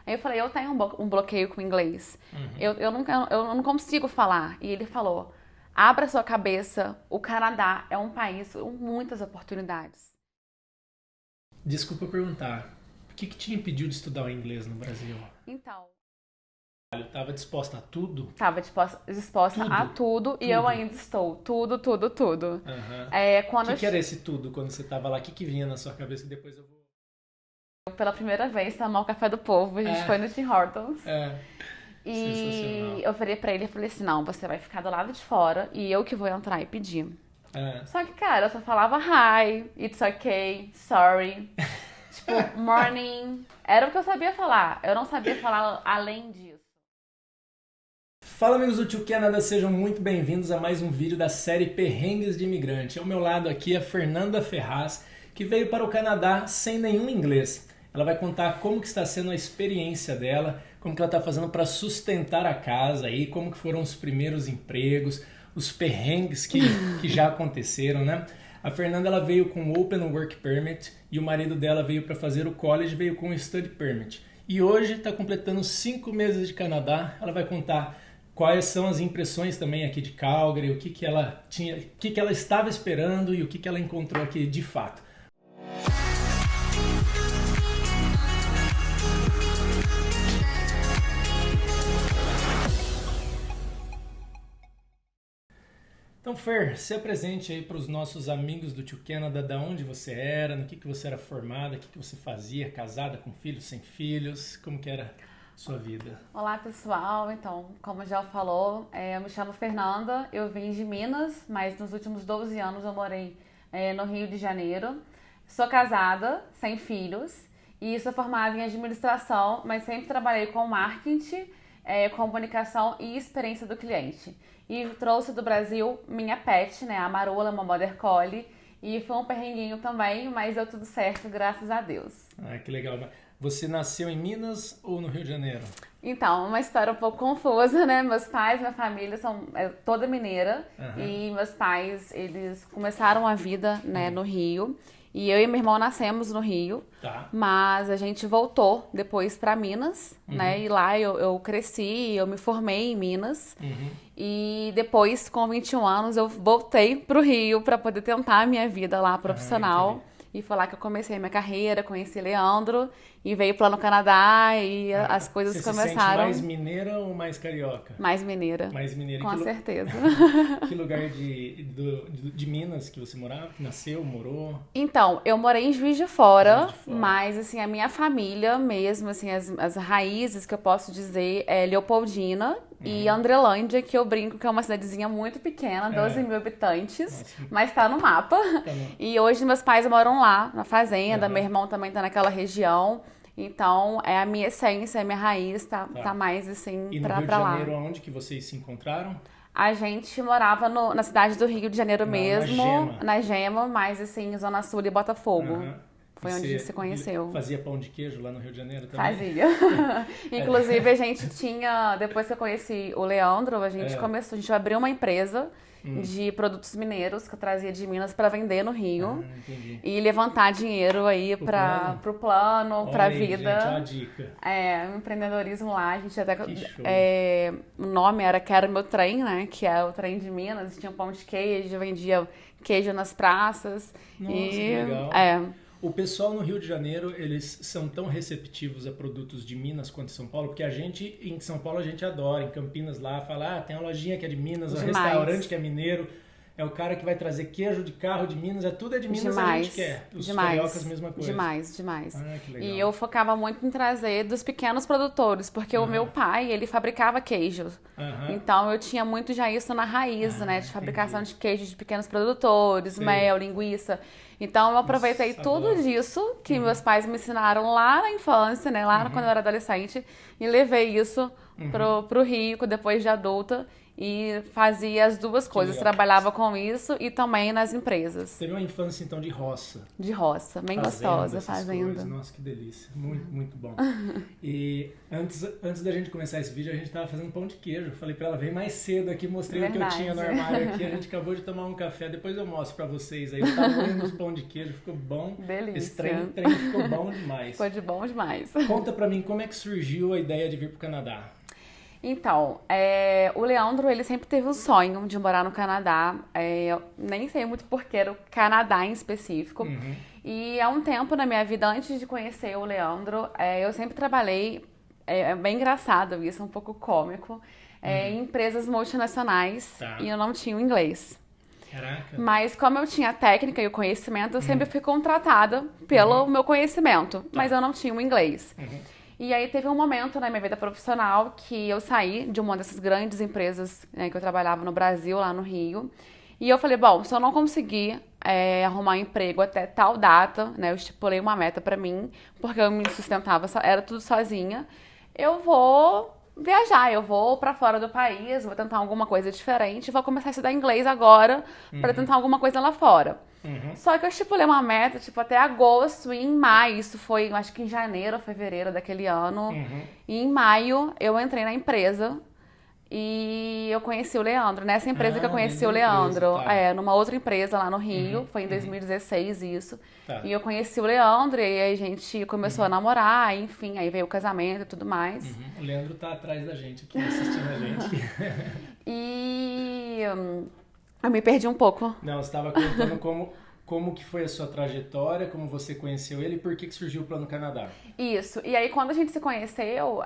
Aí eu falei, eu tenho um bloqueio com o inglês. Eu não consigo falar. E ele falou, abra sua cabeça, o Canadá é um país com muitas oportunidades. Desculpa perguntar, o que te impediu de estudar o inglês no Brasil? Então, Eu estava disposta a tudo? estava disposta a Tudo? tudo e eu Tudo? ainda estou. Tudo, tudo, tudo. Aham. Quando O que era esse tudo quando você estava lá? O que vinha na sua cabeça que depois eu vou... pela primeira vez tomar o café do povo, a gente foi no Tim Hortons. É, E sensacional. eu virei pra ele e falei assim, não, você vai ficar do lado de fora e eu que vou entrar e pedir. É. Só que, cara, eu só falava hi, it's okay, sorry. Tipo, morning. Era o que eu sabia falar. Eu não sabia falar além disso. Fala amigos do Tio Canada, sejam muito bem-vindos a mais um vídeo da série Perrengues de Imigrante. Ao meu lado aqui é a Fernanda Ferraz, que veio para o Canadá sem nenhum inglês. Ela vai contar como que está sendo a experiência dela, como que ela está fazendo para sustentar a casa aí, como que foram os primeiros empregos, os perrengues que já aconteceram, né? A Fernanda ela veio com Open Work Permit e o marido dela veio para fazer o college, veio com Study Permit. E hoje está completando 5 meses de Canadá. Ela vai contar quais são as impressões também aqui de Calgary, o que que ela tinha, o que que ela estava esperando e o que que ela encontrou aqui de fato. Então, Fer, se apresente aí para os nossos amigos do Tio Canada, da onde você era, no que você era formada, o que você fazia, casada, com filhos, sem filhos, como que era a sua vida? Olá, pessoal. Então, como já falou, eu me chamo Fernanda. Eu vim de Minas, mas nos últimos 12 anos eu morei no Rio de Janeiro. Sou casada, sem filhos, e sou formada em administração, mas sempre trabalhei com marketing, comunicação e experiência do cliente. E trouxe do Brasil minha pet, né, a Marola, uma Border Collie, e foi um perrenguinho também, mas deu tudo certo, graças a Deus. Ah, que legal. Você nasceu em Minas ou no Rio de Janeiro? Então, uma história um pouco confusa, né? Meus pais, minha família são toda mineira. Aham. E meus pais, eles começaram a vida, né, no Rio. E eu e meu irmão nascemos no Rio. Tá. Mas a gente voltou depois para Minas, né? E lá eu cresci, eu me formei em Minas. E depois, com 21 anos, eu voltei pro Rio para poder tentar a minha vida lá profissional. entendi. E foi lá que eu comecei a minha carreira, conheci Leandro e veio para lá no Canadá e as coisas Você se sente começaram. mais mineira ou mais carioca? Mais mineira. Mais mineira. Com certeza. Que lugar de Minas que você morava? Que nasceu, morou? Então, eu morei em Juiz de Fora, Juiz de Fora. mas assim, a minha família mesmo, assim, as raízes que eu posso dizer é Leopoldina e Andrelândia, que eu brinco que é uma cidadezinha muito pequena, 12 mil habitantes, Nossa. mas tá no mapa. no- E hoje meus pais moram lá, na fazenda, Aham. meu irmão também tá naquela região. Então, é a minha essência, a minha raiz, tá mais assim E no pra, Rio de pra lá. Janeiro, aonde que vocês se encontraram? A gente morava na cidade do Rio de Janeiro Na mesmo, Gema. na Gema, mas assim, Zona Sul e Botafogo. Aham. Foi E onde a você gente se conheceu. Fazia pão de queijo lá no Rio de Janeiro também? Fazia. Inclusive, a gente tinha, depois que eu conheci o Leandro, a gente começou, a gente abriu uma empresa de produtos mineiros que eu trazia de Minas para vender no Rio. Ah, entendi. E levantar dinheiro aí plano? pro plano, pra Olha aí, vida. gente, ó a dica. O empreendedorismo lá, a gente até. Que show. O nome era Quero Meu Trem, né? Que é o trem de Minas. Tinha pão de queijo, vendia queijo nas praças. Nossa, e, que legal. É. O pessoal no Rio de Janeiro, eles são tão receptivos a produtos de Minas quanto São Paulo, porque a gente, em São Paulo, a gente adora. Em Campinas lá, fala, tem uma lojinha que é de Minas, um Demais. restaurante que é mineiro. É o cara que vai trazer queijo de carro de Minas, tudo é de Minas, a gente quer. Os cariocas, mesma coisa. Demais. Ah, que legal. E eu focava muito em trazer dos pequenos produtores, porque o meu pai, ele fabricava queijos. Aham. Então eu tinha muito já isso na raiz, né? De fabricação de queijos de pequenos produtores, Sei. mel, linguiça. Então eu aproveitei Nossa, tudo adoro. disso que meus pais me ensinaram lá na infância, né? Lá quando eu era adolescente, e levei isso pro Rio depois de adulta. e fazia as duas coisas, legal. trabalhava com isso e também nas empresas. Teve uma infância, então, de roça. De roça, bem Fazenda, gostosa, essas fazenda. coisas. Nossa, que delícia. Muito, muito bom. E antes da gente começar esse vídeo, a gente tava fazendo pão de queijo. Eu falei pra ela, vem mais cedo aqui, mostrei o que eu tinha no armário aqui. A gente acabou de tomar um café, depois eu mostro pra vocês aí. O tamanho dos pão de queijo ficou bom. Delícia. Esse trem ficou bom demais. Ficou de bom demais. Conta pra mim como é que surgiu a ideia de vir pro Canadá. Então, o Leandro, ele sempre teve o sonho de morar no Canadá. Eu nem sei muito porquê, era o Canadá em específico. E há um tempo na minha vida, antes de conhecer o Leandro, eu sempre trabalhei, é bem engraçado isso, um pouco cômico, em empresas multinacionais, Tá. e eu não tinha o inglês. Caraca. Mas como eu tinha a técnica e o conhecimento, eu sempre fui contratada pelo meu conhecimento, mas eu não tinha o inglês. E aí teve um momento na minha vida profissional que eu saí de uma dessas grandes empresas, né, que eu trabalhava no Brasil, lá no Rio. E eu falei, bom, se eu não conseguir arrumar um emprego até tal data, né, eu estipulei uma meta pra mim, porque eu me sustentava, era tudo sozinha, eu vou viajar, eu vou pra fora do país, vou tentar alguma coisa diferente, vou começar a estudar inglês agora pra tentar alguma coisa lá fora. Só que eu estipulei uma meta, tipo, até agosto, e em maio, isso foi, acho que em janeiro ou fevereiro daquele ano, e em maio eu entrei na empresa e eu conheci o Leandro, nessa empresa que eu conheci o Leandro, tá. Numa outra empresa lá no Rio, foi em 2016 isso, Tá. e eu conheci o Leandro e aí a gente começou a namorar, enfim, aí veio o casamento e tudo mais. O Leandro tá atrás da gente aqui, assistindo a gente. E eu me perdi um pouco. Não, você estava contando como que foi a sua trajetória, como você conheceu ele e por que surgiu o Plano Canadá. Isso. E aí, quando a gente se conheceu,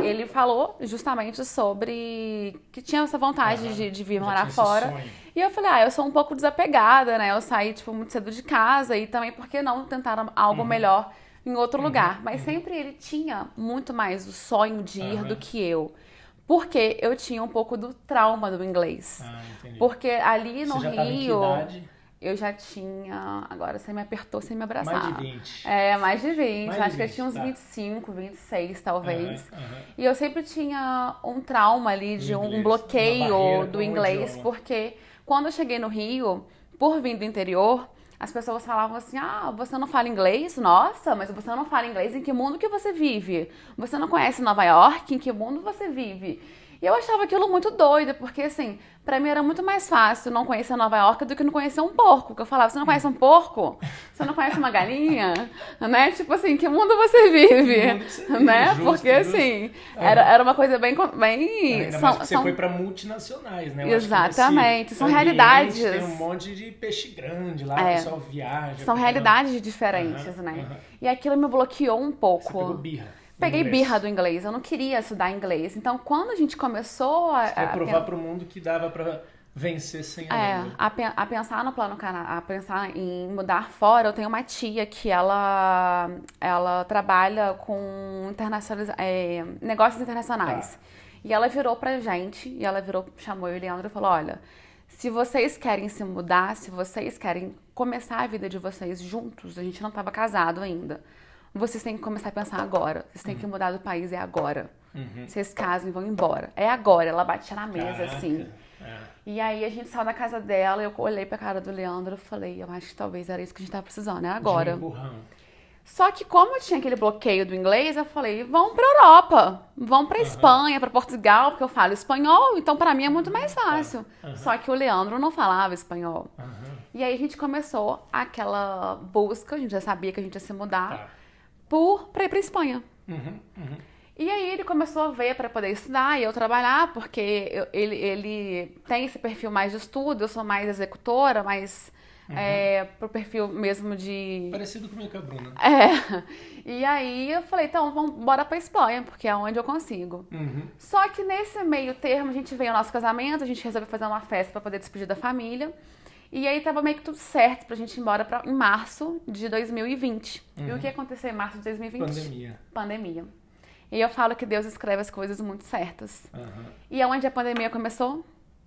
ele falou justamente sobre que tinha essa vontade de vir Já morar tinha esse fora. sonho. E eu falei, eu sou um pouco desapegada, né? Eu saí, tipo, muito cedo de casa e também, por que não tentar algo melhor em outro lugar? Mas sempre ele tinha muito mais o sonho de ir do que eu. Porque eu tinha um pouco do trauma do inglês. Ah, entendi. Porque ali no Você já estava em que Rio, idade? eu já tinha... Agora você me apertou sem me abraçar. Mais de 20. Mais de 20. Mais de Acho que eu 20, tinha uns tá. 25, 26 talvez. Aham. E eu sempre tinha um trauma ali de Do um inglês, uma bloqueio barreira do com o inglês, idioma. porque quando eu cheguei no Rio, por vir do interior, as pessoas falavam assim, você não fala inglês? Nossa, mas você não fala inglês? Em que mundo que você vive? Você não conhece Nova York? Em que mundo você vive? E eu achava aquilo muito doido, porque assim, pra mim era muito mais fácil não conhecer Nova York do que não conhecer um porco. Porque eu falava, você não conhece um porco? Você não conhece uma galinha? Né? Tipo assim, que mundo você vive? Que mundo que você vive, Né? justo, Porque justo. assim, era uma coisa bem... Ainda mais porque você foi para multinacionais, né? Eu acho que Exatamente, nesse são ambiente realidades. Tem um monte de peixe grande lá, o pessoal viaja. São realidades diferentes, né? E aquilo me bloqueou um pouco. Você pegou birra. Peguei inglês. birra do inglês, eu não queria estudar inglês. Então, quando a gente começou Quer provar para o mundo que dava para vencer sem a língua. a pensar no plano Canadá, a pensar em mudar fora, eu tenho uma tia que ela trabalha com negócios internacionais. Tá. E ela virou pra gente, chamou eu e o Leandro e falou, olha, se vocês querem se mudar, se vocês querem começar a vida de vocês juntos, a gente não estava casado ainda, vocês têm que começar a pensar agora. Vocês têm que mudar do país, é agora. Vocês casam e vão embora. É agora. Ela batia na mesa, Caraca. assim. E aí a gente saiu da casa dela, eu olhei pra cara do Leandro e falei, eu acho que talvez era isso que a gente tava precisando, é agora. De um empurrão. Só que como eu tinha aquele bloqueio do inglês, eu falei, vão pra Europa, vão pra Espanha, pra Portugal, porque eu falo espanhol, então pra mim é muito mais fácil. Só que o Leandro não falava espanhol. E aí a gente começou aquela busca, a gente já sabia que a gente ia se mudar, pra ir pra Espanha. E aí ele começou a ver para poder estudar e eu trabalhar, porque ele tem esse perfil mais de estudo, eu sou mais executora, mais pro perfil mesmo de... Parecido comigo com a Bruna. E aí eu falei, então bora pra Espanha, porque é onde eu consigo. Só que nesse meio termo a gente veio ao nosso casamento, a gente resolveu fazer uma festa para poder despedir da família. E aí tava meio que tudo certo pra gente ir embora em março de 2020. E o que aconteceu em março de 2020? Pandemia. E eu falo que Deus escreve as coisas muito certas. E aonde a pandemia começou?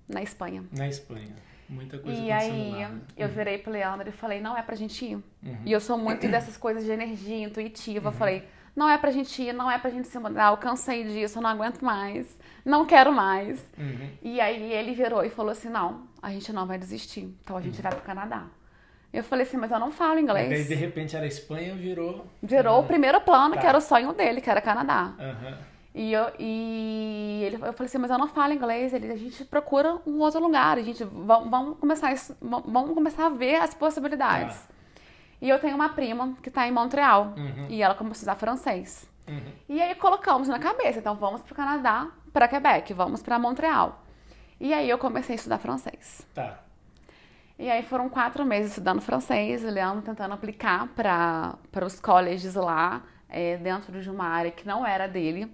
Na Espanha. Na Espanha. Muita coisa E acontecendo aí lá, né? eu virei pro Leandro e falei, não é pra gente ir. E eu sou muito dessas coisas de energia intuitiva. Eu falei, não é pra gente ir, não é pra gente se mudar, eu cansei disso, eu não aguento mais, não quero mais. E aí ele virou e falou assim, não, a gente não vai desistir, então a gente vai pro Canadá. Eu falei assim, mas eu não falo inglês. Daí, de repente, era Espanha, virou... Virou o primeiro plano, que era o sonho dele, que era Canadá. Aham. Eu falei assim, mas eu não falo inglês. A gente procura um outro lugar, vamos começar a ver as possibilidades. E eu tenho uma prima que tá em Montreal, e ela começou a estudar francês. E aí colocamos na cabeça, então vamos pro Canadá, pra Quebec, vamos pra Montreal. E aí eu comecei a estudar francês. Tá. E aí foram 4 meses estudando francês, o Leandro tentando aplicar para os colleges lá, dentro de uma área que não era dele.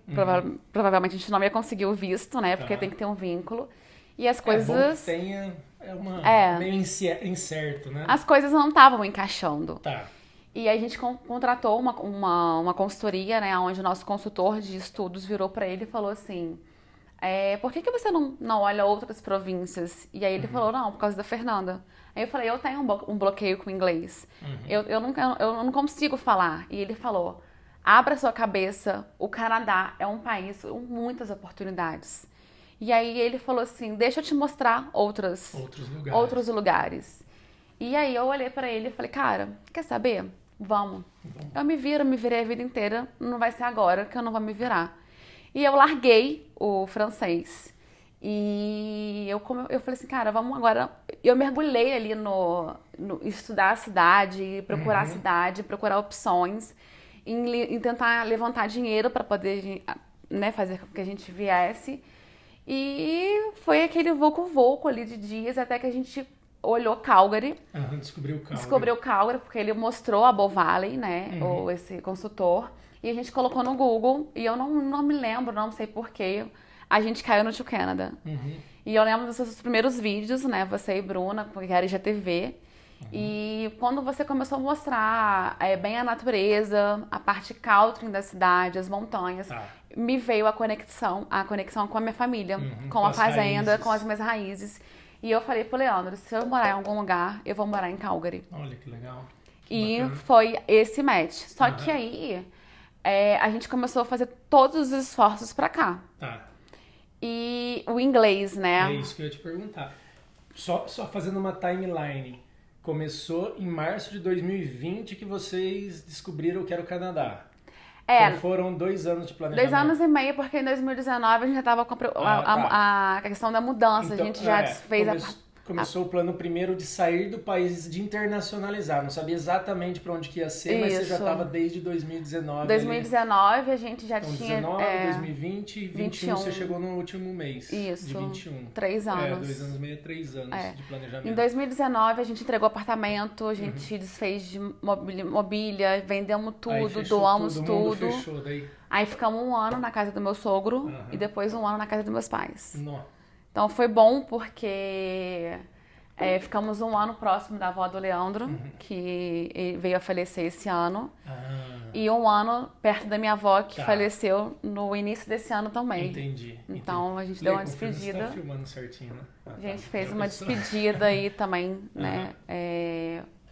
Provavelmente a gente não ia conseguir o visto, né? Porque tem que ter um vínculo. E as coisas... É bom que tenha... meio incerto, né? As coisas não estavam encaixando. Tá. E aí a gente contratou uma consultoria, né? Onde o nosso consultor de estudos virou para ele e falou assim... por que você não olha outras províncias? E aí ele falou, não, por causa da Fernanda. Aí eu falei, eu tenho um bloqueio com o inglês. Eu não consigo falar. E ele falou, abra sua cabeça, o Canadá é um país com muitas oportunidades. E aí ele falou assim, deixa eu te mostrar outros lugares. E aí eu olhei pra ele e falei, cara, quer saber? Vamos. Eu me virei a vida inteira, não vai ser agora que eu não vou me virar. E eu larguei o francês. E eu falei assim, cara, vamos agora... Eu mergulhei ali no estudar a cidade, procurar a cidade, procurar opções, em tentar levantar dinheiro para poder, né, fazer com que a gente viesse. E foi aquele vulco ali de dias até que a gente olhou Calgary. Descobriu Calgary, porque ele mostrou a Bow Valley, né, esse consultor. E a gente colocou no Google, e eu não me lembro, não sei porquê, a gente caiu no To Canada. E eu lembro dos seus primeiros vídeos, né, você e Bruna, porque era IGTV. E quando você começou a mostrar bem a natureza, a parte country da cidade, as montanhas, me veio a conexão com a minha família, com a fazenda, com as minhas raízes. E eu falei pro Leandro, se eu morar em algum lugar, eu vou morar em Calgary. Olha que legal. E foi esse match. Só que aí... a gente começou a fazer todos os esforços pra cá. Tá. E o inglês, né? É isso que eu ia te perguntar. Só fazendo uma timeline. Começou em março de 2020 que vocês descobriram que era o Canadá. Então foram 2 anos de planejamento. 2 anos e meio, porque em 2019 a gente já estava com a questão da mudança. Então, a gente já fez Começou o plano primeiro de sair do país, de internacionalizar. Não sabia exatamente para onde que ia ser, mas você já estava desde 2019. 2019 a gente já tinha... 2020 e 2021 você chegou no último mês. Isso. De 21. 3 anos. 2 anos e meio, 3 anos de planejamento. Em 2019 a gente entregou apartamento, a gente desfez de mobília, vendemos tudo, doamos tudo. Mundo fechou daí. Aí ficamos 1 ano na casa do meu sogro e depois 1 ano na casa dos meus pais. Nossa. Então foi bom porque ficamos 1 ano próximo da avó do Leandro, que veio a falecer esse ano. E 1 ano perto da minha avó, que faleceu no início desse ano também. Entendi. Então a gente deu uma despedida. Você tá filmando certinho, né? A gente fez uma despedida aí também, né?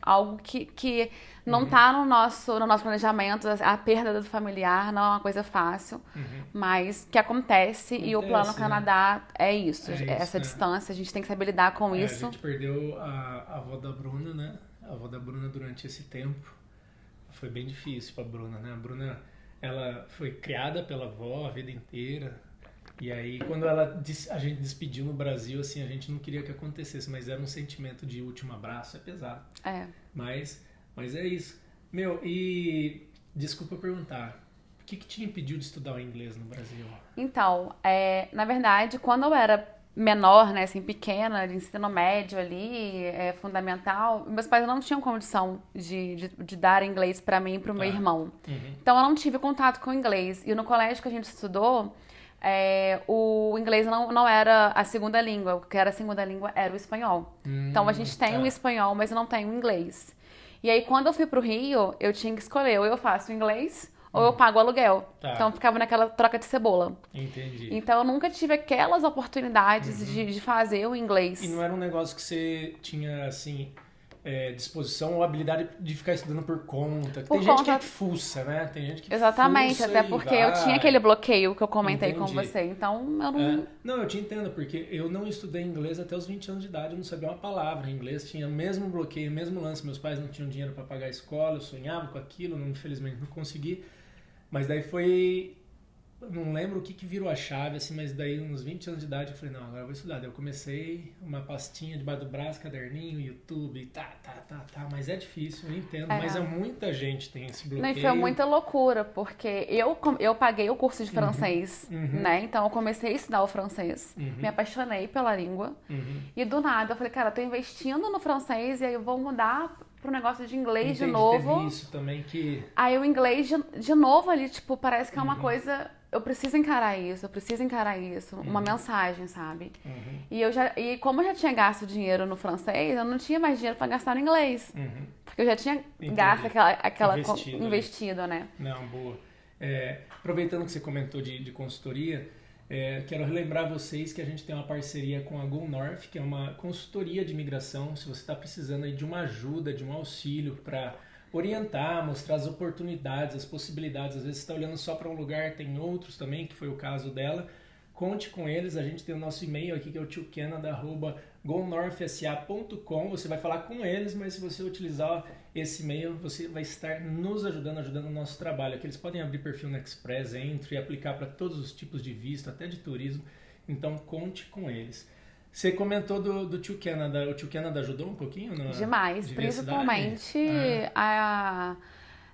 Algo que não tá no nosso planejamento, a perda do familiar não é uma coisa fácil, mas que acontece e o Plano Canadá é isso, essa distância, a gente tem que saber lidar com isso. A gente perdeu a avó da Bruna, né? A avó da Bruna durante esse tempo foi bem difícil pra Bruna, né? A Bruna, ela foi criada pela avó a vida inteira. E aí, quando a gente despediu no Brasil, assim, a gente não queria que acontecesse, mas era um sentimento de último abraço, é pesado. Mas é isso. Meu, e desculpa perguntar, o que te impediu de estudar o inglês no Brasil? Então, na verdade, quando eu era menor, né, assim, pequena, de ensino médio ali, fundamental, meus pais não tinham condição de dar inglês para mim e pro meu irmão. Então, eu não tive contato com o inglês. E no colégio que a gente estudou, o inglês não era a segunda língua, o que era a segunda língua era o espanhol. Então a gente tem o espanhol, mas eu não tenho o inglês. E aí quando eu fui pro Rio, eu tinha que escolher, ou eu faço inglês, ou eu pago o aluguel. Então ficava naquela troca de cebola. Entendi. Então eu nunca tive aquelas oportunidades de fazer o inglês. E não era um negócio que você tinha, assim, disposição ou habilidade de ficar estudando por conta. Por Tem conta... gente que é fuça, né? Tem gente que Exatamente, fuça até porque eu tinha aquele bloqueio que eu comentei com você, então eu não... Não, eu te entendo, porque eu não estudei inglês até os 20 anos de idade, eu não sabia uma palavra em inglês, tinha o mesmo bloqueio, o mesmo lance, meus pais não tinham dinheiro para pagar a escola, eu sonhava com aquilo, infelizmente não consegui, mas daí foi... Não lembro o que virou a chave, assim, mas daí uns 20 anos de idade eu falei, não, agora eu vou estudar. Daí eu comecei uma pastinha debaixo do braço, caderninho, YouTube, mas é difícil, eu entendo, mas muita gente tem esse bloqueio. Não, e foi muita loucura, porque eu paguei o curso de francês, né, então eu comecei a estudar o francês, me apaixonei pela língua, e do nada eu falei, cara, eu tô investindo no francês e aí eu vou mudar pro negócio de inglês de novo. Teve isso também que... Aí o inglês de novo ali, tipo, parece que é uma coisa... Eu preciso encarar isso, uma mensagem, sabe? E como eu já tinha gasto dinheiro no francês, eu não tinha mais dinheiro pra gastar no inglês. Porque eu já tinha gasto aquela investido, né? Não, boa. Aproveitando que você comentou de consultoria, quero relembrar vocês que a gente tem uma parceria com a Go North, que é uma consultoria de imigração. Se você está precisando aí de uma ajuda, de um auxílio para orientar, mostrar as oportunidades, as possibilidades. Às vezes você está olhando só para um lugar, tem outros também, que foi o caso dela. Conte com eles, a gente tem o nosso e-mail aqui, que é o tiocanada@gonorthsa.com. Você vai falar com eles, mas se você utilizar esse e-mail, você vai estar nos ajudando o nosso trabalho. Aqui eles podem abrir perfil no Express, entre e aplicar para todos os tipos de visto, até de turismo. Então, conte com eles. Você comentou do Tio Canada. O Tio Canada ajudou um pouquinho? Demais, principalmente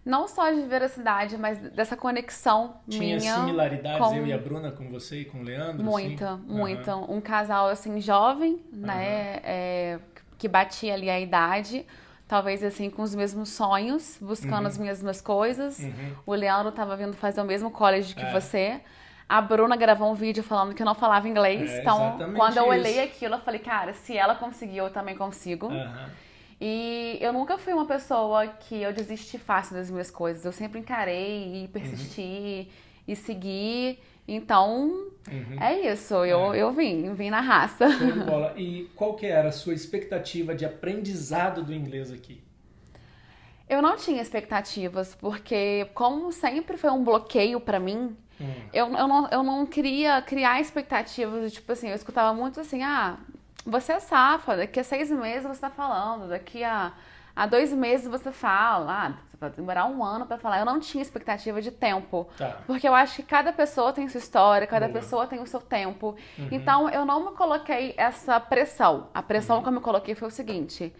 não só de veracidade, mas dessa conexão minha. Tinha similaridades eu e a Bruna com você e com o Leandro? Muita. Um casal assim jovem, né, que batia ali a idade, talvez assim com os mesmos sonhos, buscando as mesmas coisas. O Leandro estava vindo fazer o mesmo college que você. A Bruna gravou um vídeo falando que eu não falava inglês. Então, quando eu olhei aquilo, eu falei, cara, se ela conseguiu, eu também consigo. E eu nunca fui uma pessoa que eu desisti fácil das minhas coisas. Eu sempre encarei e persisti e segui. Então, é isso. Eu vim na raça. Show de bola. E qual que era a sua expectativa de aprendizado do inglês aqui? Eu não tinha expectativas, porque como sempre foi um bloqueio pra mim, eu não queria criar expectativas, tipo assim, eu escutava muito assim, você é safa, daqui a 6 meses você tá falando, daqui a 2 meses você fala, você vai demorar 1 ano pra falar. Eu não tinha expectativa de tempo, porque eu acho que cada pessoa tem sua história, cada pessoa tem o seu tempo, então eu não me coloquei essa pressão. A pressão que eu me coloquei foi o seguinte,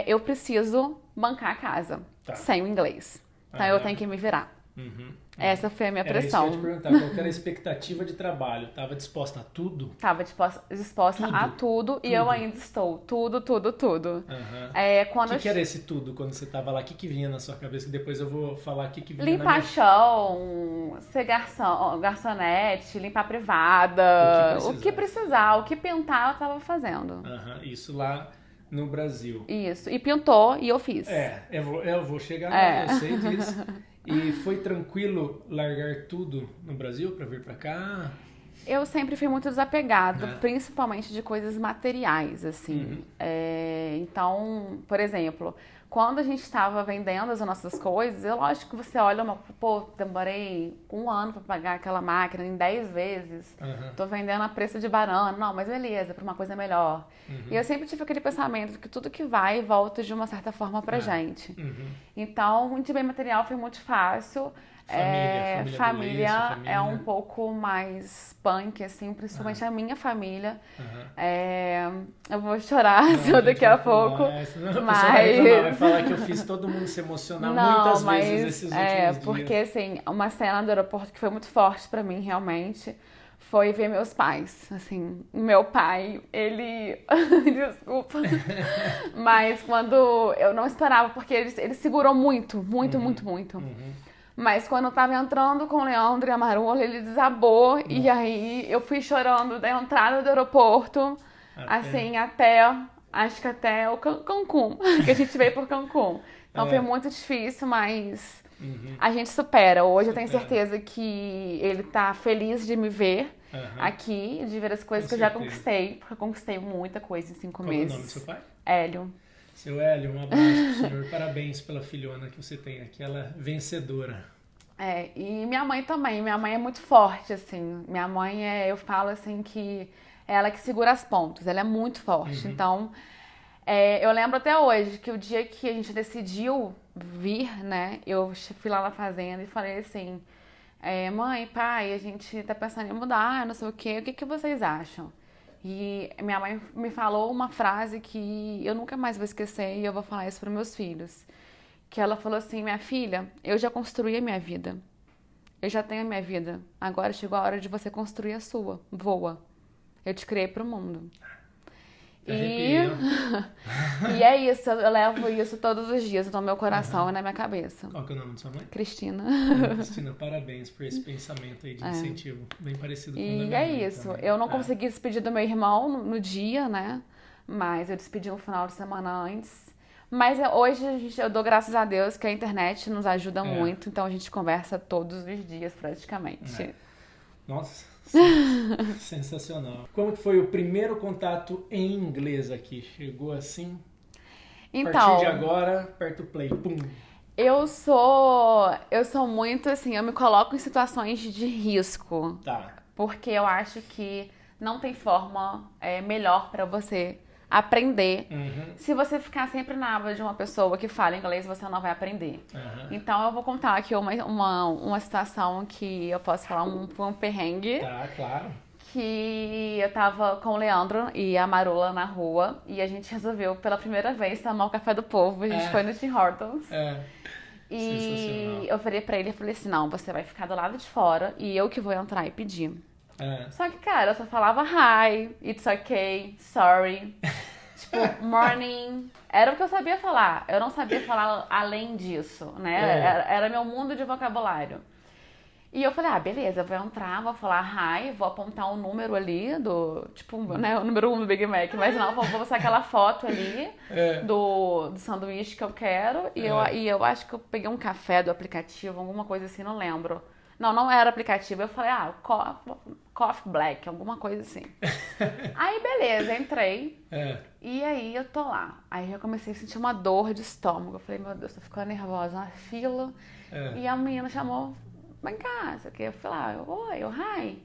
eu preciso bancar a casa sem o inglês, então eu tenho que me virar. Essa foi a minha pressão. Isso que eu ia te perguntar, qual era a expectativa de trabalho? Estava disposta a tudo? Estava disposta a tudo e eu ainda estou. Tudo. O que era esse tudo quando você estava lá? O que vinha na sua cabeça? Que depois eu vou falar o que vinha na minha... Limpar chão, ser garçonete, limpar privada, o que precisar, o que pintar eu estava fazendo. Isso lá no Brasil. Isso, e pintou e eu fiz. Eu vou chegar lá, eu sei disso. E foi tranquilo largar tudo no Brasil para vir para cá? Eu sempre fui muito desapegada, principalmente de coisas materiais, assim. Então, por exemplo, quando a gente estava vendendo as nossas coisas, lógico que você olha, demorei 1 ano para pagar aquela máquina em 10 vezes, tô vendendo a preço de banana, não, mas beleza, para uma coisa melhor. E eu sempre tive aquele pensamento de que tudo que vai e volta de uma certa forma pra gente. Então, de bem material foi muito fácil. Família é um pouco mais punk, assim, principalmente a minha família. Eu vou chorar daqui a pouco. Vai falar que eu fiz todo mundo se emocionar muitas vezes esses últimos dias. Porque assim, uma cena do aeroporto que foi muito forte pra mim, realmente, foi ver meus pais. Assim, meu pai, ele... Desculpa. Mas quando eu não esperava, porque ele segurou muito. Mas quando eu tava entrando com o Leandro e a Marula, ele desabou. E aí eu fui chorando da entrada do aeroporto, acho que até o Cancún, que a gente veio por Cancún. Então foi muito difícil, mas a gente supera. Hoje eu tenho certeza que ele tá feliz de me ver aqui, de ver as coisas que eu já conquistei. Porque eu conquistei muita coisa em 5 meses. Qual é o nome do seu pai? Hélio. Seu Hélio, um abraço pro senhor. Parabéns pela filhona que você tem, aquela vencedora. E minha mãe também. Minha mãe é muito forte, assim. Minha mãe eu falo assim que é ela que segura as pontas. Ela é muito forte. Então, eu lembro até hoje que o dia que a gente decidiu vir, né? Eu fui lá na fazenda e falei assim, mãe, pai, a gente tá pensando em mudar, não sei o que vocês acham? E minha mãe me falou uma frase que eu nunca mais vou esquecer e eu vou falar isso para meus filhos. Que ela falou assim, minha filha, eu já construí a minha vida. Eu já tenho a minha vida. Agora chegou a hora de você construir a sua. Voa. Eu te criei pro mundo. E é isso, eu levo isso todos os dias no meu coração e na minha cabeça. Qual que é o nome da sua mãe? Cristina. Cristina, parabéns por esse pensamento aí de incentivo, bem parecido com o da minha E mãe é isso, também. eu não consegui despedir do meu irmão no dia, né? Mas eu despedi no final de semana antes. Mas hoje eu dou graças a Deus que a internet nos ajuda muito, então a gente conversa todos os dias praticamente. Nossa, sensacional. Como que foi o primeiro contato em inglês aqui? Chegou assim? Então, a partir de agora, aperta o play. Pum. Eu sou muito assim, eu me coloco em situações de risco. Tá. Porque eu acho que não tem forma melhor pra você aprender. Se você ficar sempre na aba de uma pessoa que fala inglês, você não vai aprender. Então eu vou contar aqui uma situação que eu posso falar, um perrengue. Tá, claro. Que eu tava com o Leandro e a Marula na rua e a gente resolveu pela primeira vez tomar o café do povo. A gente foi no Tim Hortons. E eu falei pra ele e falei assim, não, você vai ficar do lado de fora e eu que vou entrar e pedir. Só que, cara, eu só falava hi, it's okay, sorry, tipo, morning. Era o que eu sabia falar. Eu não sabia falar além disso, né? Era meu mundo de vocabulário. E eu falei, beleza, eu vou entrar, vou falar hi, vou apontar um número ali tipo, né, o número 1 do Big Mac, mas não, vou mostrar aquela foto ali do sanduíche que eu quero. E eu acho que eu peguei um café do aplicativo, alguma coisa assim, não lembro. Não era aplicativo. Eu falei, coffee black, alguma coisa assim. Aí, beleza, entrei. E aí, eu tô lá. Aí, eu comecei a sentir uma dor de estômago. Eu falei, meu Deus, tô ficando nervosa. Uma fila. E a menina chamou, vem cá, sei o quê. Eu falei, hi.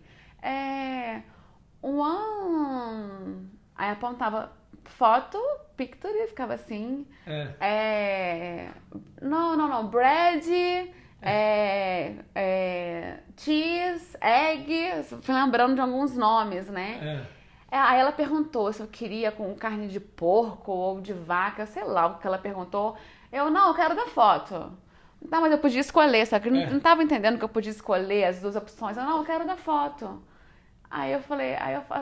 Aí, apontava foto, picture, e ficava assim. Não, bread... cheese, egg, fui lembrando de alguns nomes, né? Aí ela perguntou se eu queria com carne de porco ou de vaca, sei lá o que ela perguntou. Eu quero da foto. Tá, mas eu podia escolher, só que eu não tava entendendo que eu podia escolher as duas opções. Eu quero da foto. Aí eu falei,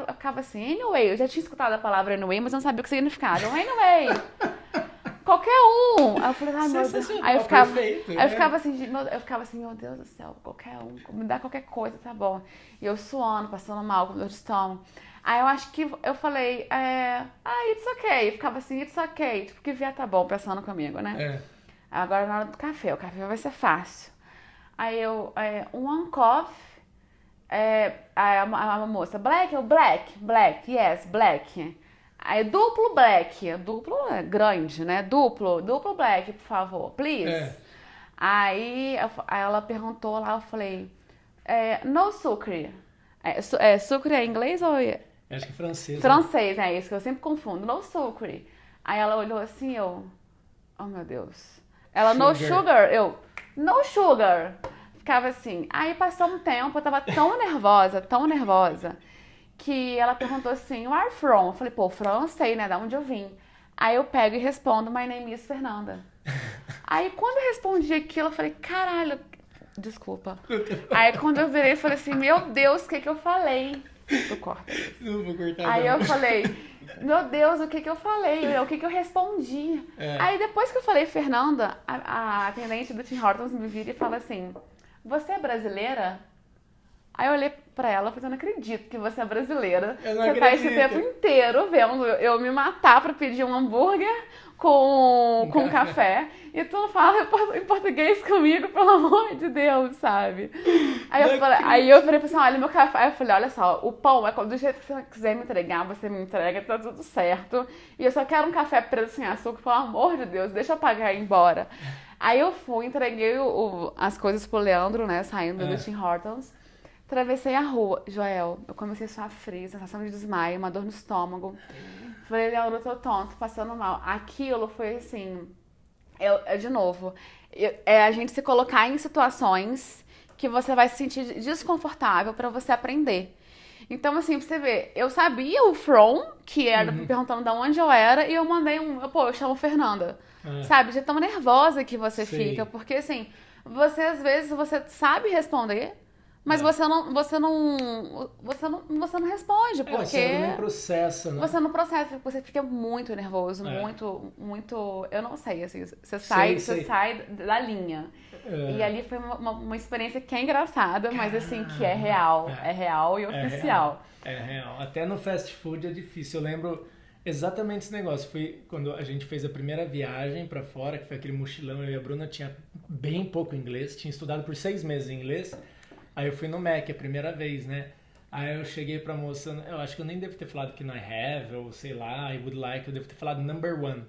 eu ficava assim, anyway, eu já tinha escutado a palavra anyway, mas não sabia o que significava. Anyway. Qualquer um. Aí eu falei, meu Deus. Aí eu ficava assim, meu Deus do céu, qualquer um, me dá qualquer coisa, tá bom. E eu suando, passando mal, com dor de estômago. Aí eu acho que eu falei, it's okay. Eu ficava assim, it's okay. Tipo, que vier tá bom, pensando comigo, né? Agora na hora do café, o café vai ser fácil. Aí eu, one coffee. A moça, black, yes, black. Aí, duplo black, duplo é grande, né? Duplo black, por favor, please. Aí ela perguntou lá, eu falei, no sucre. Sucre é inglês ou... Acho que é francês. Francês, é isso que eu sempre confundo, no sucre. Aí ela olhou assim, oh meu Deus. Ela, no sugar, no sugar. Ficava assim. Aí passou um tempo, eu tava tão nervosa, que ela perguntou assim, where from? Eu falei, from, eu sei, né, da onde eu vim. Aí eu pego e respondo, my name is Fernanda. Aí quando eu respondi aquilo, eu falei, caralho, desculpa. Aí quando eu virei, eu falei assim, meu Deus, o que eu falei? Tu corta isso. Não vou cortar. Aí eu falei, meu Deus, o que eu falei? O que eu respondi? Aí depois que eu falei Fernanda, a atendente do Tim Hortons me vira e fala assim, você é brasileira? Aí eu olhei pra ela e falei, eu não acredito que você é brasileira. Eu não Você tá esse acredito. tempo inteiro vendo eu me matar pra pedir um hambúrguer com café. E tu não fala em português comigo, pelo amor de Deus, sabe? Aí eu falei assim, olha, meu café. Aí eu falei, olha só, o pão é do jeito que você quiser me entregar, você me entrega, tá tudo certo. E eu só quero um café preto sem açúcar, pelo amor de Deus, deixa eu pagar e ir embora. Aí eu fui, entreguei as coisas pro Leandro, né, saindo do Tim Hortons. Atravessei a rua, Joel, eu comecei a suar frio, sensação de desmaio, uma dor no estômago. Falei, Leandro, eu tô tonto, passando mal. Aquilo foi assim, de novo, é a gente se colocar em situações que você vai se sentir desconfortável pra você aprender. Então, assim, pra você ver, eu sabia o from, que era perguntando de onde eu era, e eu mandei eu chamo Fernanda. Sabe, de tão nervosa que você fica, porque assim, você às vezes você sabe responder, mas você não responde, porque você não processa, né? Você não processa, você fica muito nervoso, muito, eu não sei, assim, você sai da linha. E ali foi uma experiência que é engraçada, mas assim, que é real e oficial. É real. Até no fast food é difícil. Eu lembro exatamente esse negócio. Foi quando a gente fez a primeira viagem pra fora, que foi aquele mochilão, eu e a Bruna tinha bem pouco inglês, tinha estudado por 6 meses inglês. Aí eu fui no Mac a primeira vez, né? Aí eu cheguei pra moça, eu acho que eu nem devo ter falado que I have, ou sei lá, I would like, eu devo ter falado number one,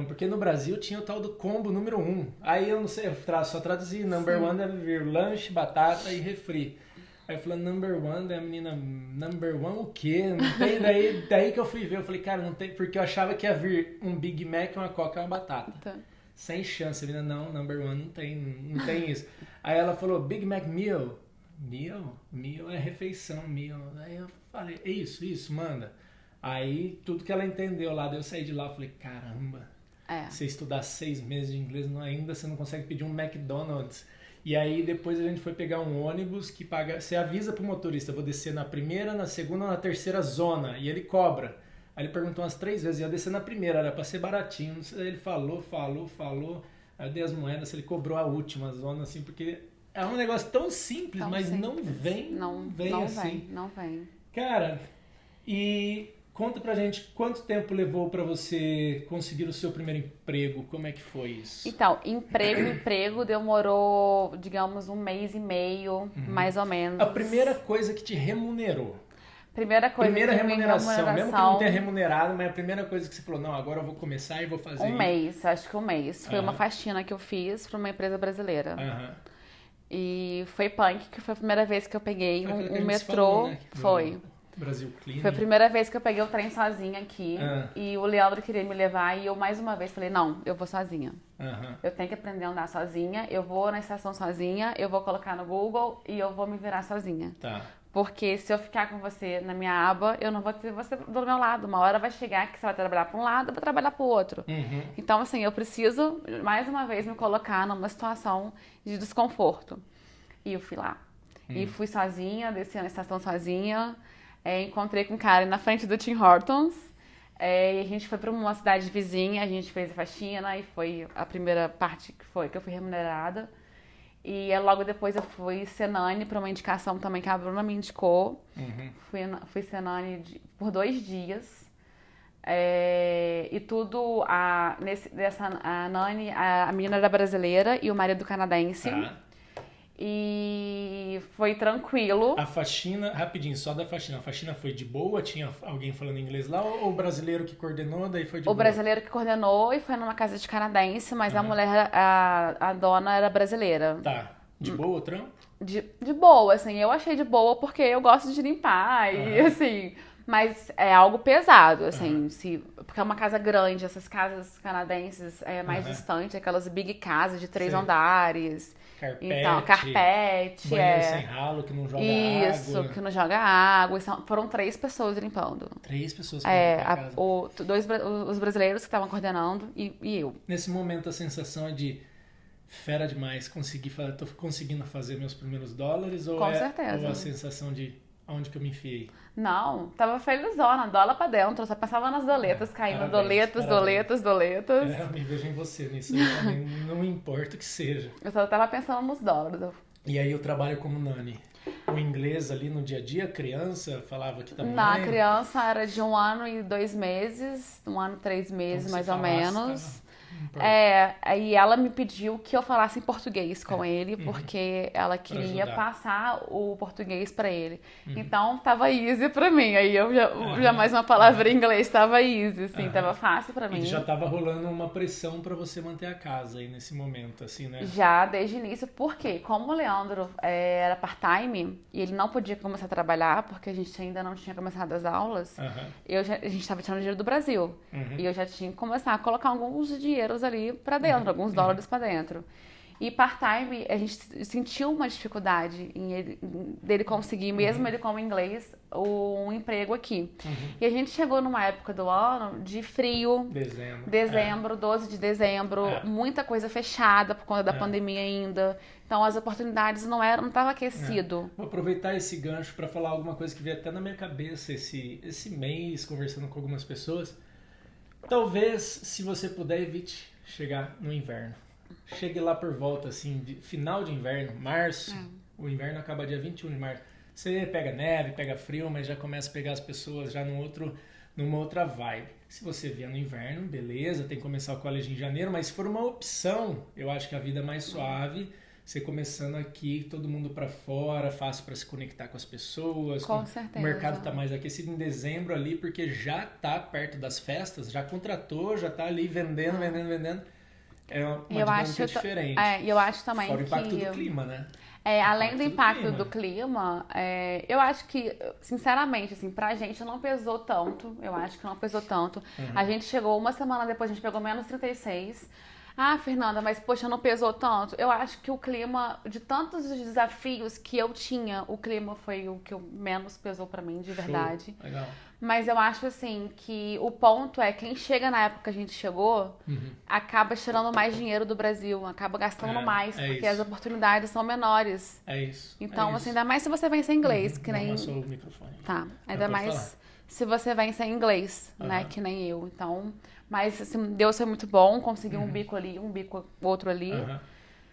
porque no Brasil tinha o tal do combo número 1. Aí eu não sei, eu só traduzi, number one deve vir lanche, batata e refri. Aí eu falei, number one, daí a menina, number one o quê? Não tem, daí que eu fui ver, eu falei, cara, não tem, porque eu achava que ia vir um Big Mac, uma Coca e uma batata. Tá. Sem chance, a menina, não, number one não tem isso. Aí ela falou, Big Mac Meal. Meal é refeição, meal. Aí eu falei, isso, manda. Aí tudo que ela entendeu lá, daí eu saí de lá, eu falei, caramba, você estudar 6 meses de inglês, ainda você não consegue pedir um McDonald's. E aí depois a gente foi pegar um ônibus que paga, você avisa pro motorista, eu vou descer na primeira, na segunda ou na terceira zona, e ele cobra. Aí ele perguntou umas 3 vezes, ia descer na primeira, era pra ser baratinho. Aí ele falou. Aí eu dei as moedas, ele cobrou a última zona, assim, porque é um negócio tão simples, mas simples. Não vem. Cara, e conta pra gente quanto tempo levou pra você conseguir o seu primeiro emprego, como é que foi isso? Então, emprego demorou, digamos, 1 mês e meio, mais ou menos. A primeira coisa que te remunerou? Primeira remuneração, mesmo que não tenha remunerado, mas a primeira coisa que você falou, não, agora eu vou começar e vou fazer acho que um mês. Foi uma faxina que eu fiz para uma empresa brasileira. E foi punk, que foi a primeira vez que eu peguei um metrô. Falou, né? Foi. Brasil Clean. Foi a primeira vez que eu peguei o trem sozinha aqui. E o Leandro queria me levar e eu mais uma vez falei, não, eu vou sozinha. Eu tenho que aprender a andar sozinha, eu vou na estação sozinha, eu vou colocar no Google e eu vou me virar sozinha. Tá. Porque se eu ficar com você na minha aba, eu não vou ter você do meu lado. Uma hora vai chegar que você vai trabalhar para um lado, eu vou trabalhar para o outro. Então, assim, eu preciso, mais uma vez, me colocar numa situação de desconforto. E eu fui lá. E fui sozinha, desci na estação sozinha. Encontrei com um cara na frente do Tim Hortons. E a gente foi para uma cidade vizinha, a gente fez a faxina e foi a primeira parte que eu fui remunerada. E logo depois eu fui Senani para uma indicação também que a Bruna me indicou. Fui Senani por 2 dias. E tudo, a Nani, a menina era brasileira e o marido canadense. E foi tranquilo. A faxina, rapidinho, só da faxina. A faxina foi de boa? Tinha alguém falando inglês lá? Ou o brasileiro que coordenou, daí foi de boa? O brasileiro que coordenou e foi numa casa de canadense, mas a mulher, a dona era brasileira. Tá. De boa o trampo? De boa, assim. Eu achei de boa porque eu gosto de limpar e assim... Mas é algo pesado, assim, porque é uma casa grande, essas casas canadenses é mais distante, aquelas big casas de 3 andares. Carpete. Então, carpete. Banheiro sem ralo, que não joga água. Isso, que não joga água. Foram 3 pessoas limpando. 3 pessoas limpando a casa. Os brasileiros que estavam coordenando e eu. Nesse momento a sensação é de fera demais, tô conseguindo fazer meus primeiros dólares? Ou Com certeza. Ou a sensação de aonde que eu me enfiei? Não, tava felizona, dólar pra dentro, só pensava nas doletas caindo, doletas. Eu me vejo em você nisso, não importa o que seja. Eu só tava pensando nos dólares. E aí eu trabalho como nani. o inglês ali no dia a dia? Criança falava que também? Na criança era de 1 ano e 2 meses, 1 ano e 3 meses, Então, mais se ou falasse, menos. tá, Aí ela me pediu que eu falasse em português com ele, porque ela queria ajudar. passar o português pra ele. Então, tava easy pra mim. Aí eu já mais uma palavra em inglês, tava easy, assim, tava fácil pra mim. E já tava rolando uma pressão pra você manter a casa aí nesse momento, assim, né? Já desde o início, porque como o Leandro era part-time e ele não podia começar a trabalhar, porque a gente ainda não tinha começado as aulas, a gente estava tirando dinheiro do Brasil. E eu já tinha que começar a colocar alguns dinheiros ali pra dentro, alguns dólares pra dentro. E part-time, a gente sentiu uma dificuldade dele conseguir, mesmo ele como inglês, um emprego aqui. E a gente chegou numa época do ano de frio. Dezembro, 12 de dezembro, muita coisa fechada por conta da pandemia ainda. Então as oportunidades não estavam aquecido. Vou aproveitar esse gancho para falar alguma coisa que veio até na minha cabeça esse mês, conversando com algumas pessoas. Talvez, se você puder, evite chegar no inverno. Chegue lá por volta, assim, de final de inverno, março. O inverno acaba dia 21 de março. Você pega neve, pega frio, mas já começa a pegar as pessoas já numa outra vibe. Se você vier no inverno, beleza, tem que começar o colégio em janeiro, mas se for uma opção, eu acho que a vida é mais suave. Você começando aqui, todo mundo para fora, fácil para se conectar com as pessoas. Com certeza. O mercado tá mais aquecido em dezembro ali, porque já tá perto das festas, já contratou, já tá ali vendendo. É uma dinâmica diferente. E eu acho também fora o impacto do clima, né? Além do impacto do clima, eu acho que, sinceramente, assim, pra gente não pesou tanto. Eu acho que não pesou tanto. A gente chegou, uma semana depois, a gente pegou menos 36. Ah, Fernanda, mas poxa, não pesou tanto. Eu acho que o clima, de tantos os desafios que eu tinha, o clima foi o que menos pesou pra mim, de verdade. Legal. Mas eu acho assim que o ponto é quem chega na época que a gente chegou acaba tirando mais dinheiro do Brasil, acaba gastando mais, porque as oportunidades são menores. É isso. Então, assim, ainda mais se você vem sem inglês, que nem. Amassou o microfone. Tá, ainda mais se você vem sem inglês, né? Que nem eu. Então, mas assim, Deus foi muito bom, consegui um bico ali, um bico outro ali.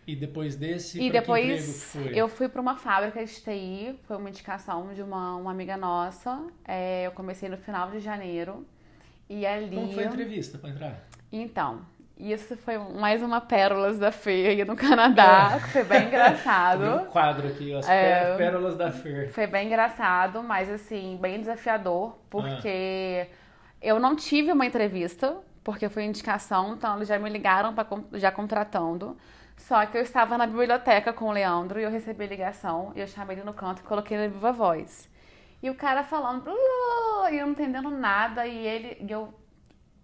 E depois desse, e depois que emprego que foi? Eu fui para uma fábrica de TI, foi uma indicação de uma amiga nossa. Eu comecei no final de janeiro. E ali... Como foi a entrevista para entrar? Então, isso foi mais uma pérolas da Fê aí no Canadá, que foi bem engraçado. Tem um quadro aqui, as pérolas da Fê. Foi bem engraçado, mas assim, bem desafiador, porque eu não tive uma entrevista, porque foi indicação, então eles já me ligaram já contratando. Só que eu estava na biblioteca com o Leandro e eu recebi a ligação e eu chamei ele no canto e coloquei na viva voz. E o cara falando, e eu não entendendo nada, e eu,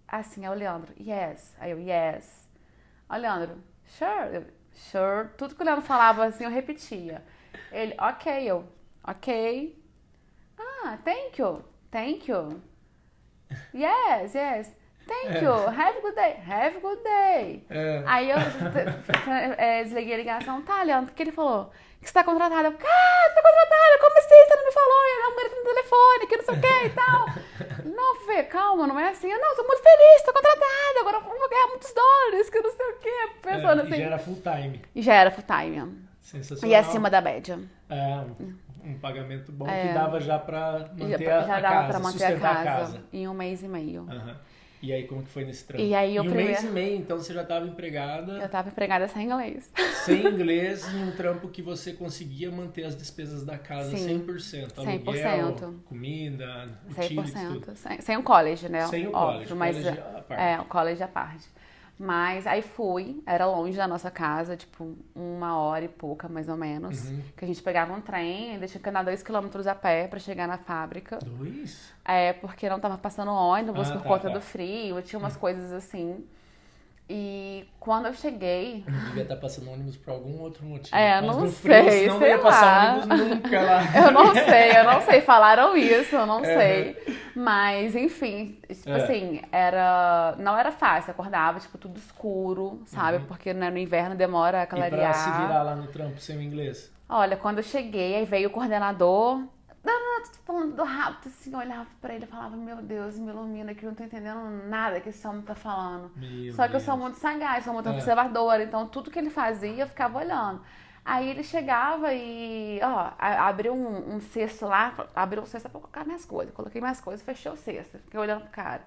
assim, o Leandro, yes. Aí eu, yes. Aí o Leandro, sure. Tudo que o Leandro falava, assim, eu repetia. Ele, ok, ok. Thank you. Yes. Thank you. Have a good day. Aí eu desliguei a ligação. Tá, Leandro, o que ele falou? Que você tá contratada. Eu, você tá contratada? Como assim? Você não me falou? Eu não no telefone, que não sei o que e tal. Não, Fê, calma, não é assim. Eu, não, tô muito feliz, tô contratada. Agora eu vou ganhar muitos dólares, que não sei o que. Pensando assim. E já era full time. Já era full time. Sensacional. E acima da média. Um pagamento bom que dava já pra manter a casa, dava pra manter sustentar a casa. Em 1 mês e meio. E aí, como que foi nesse trampo? E aí, em 1 mês e meio, então, você já estava empregada... Eu estava empregada sem inglês. Sem inglês, em um trampo que você conseguia manter as despesas da casa 100%. Aluguel, 100%. Comida, 100%. Sem o college, né? Sem o college, mas college à parte. O college à parte. Mas aí era longe da nossa casa, tipo 1 hora e pouca, mais ou menos. Que a gente pegava um trem, ainda tinha que andar 2 quilômetros a pé pra chegar na fábrica. 2? Porque não tava passando ônibus por conta do frio, tinha umas coisas assim. E quando eu cheguei... Não devia estar passando ônibus por algum outro motivo. Mas não sei, senão não ia passar ônibus nunca lá. Eu não sei, falaram isso, eu não sei. Mas, enfim, tipo assim, não era fácil, acordava, tipo, tudo escuro, sabe? Porque no inverno demora a clarear. E pra se virar lá no trampo sem o inglês? Olha, quando eu cheguei, aí veio o coordenador... Não, tô falando rápido, assim, eu olhava pra ele e falava, meu Deus, me ilumina que eu não tô entendendo nada que esse homem tá falando. Só que eu sou muito sagaz, sou muito observadora, então tudo que ele fazia eu ficava olhando. Aí ele chegava e, abriu um cesto lá, abriu o cesto pra colocar minhas coisas. Coloquei minhas coisas, fechei o cesto, fiquei olhando pro cara.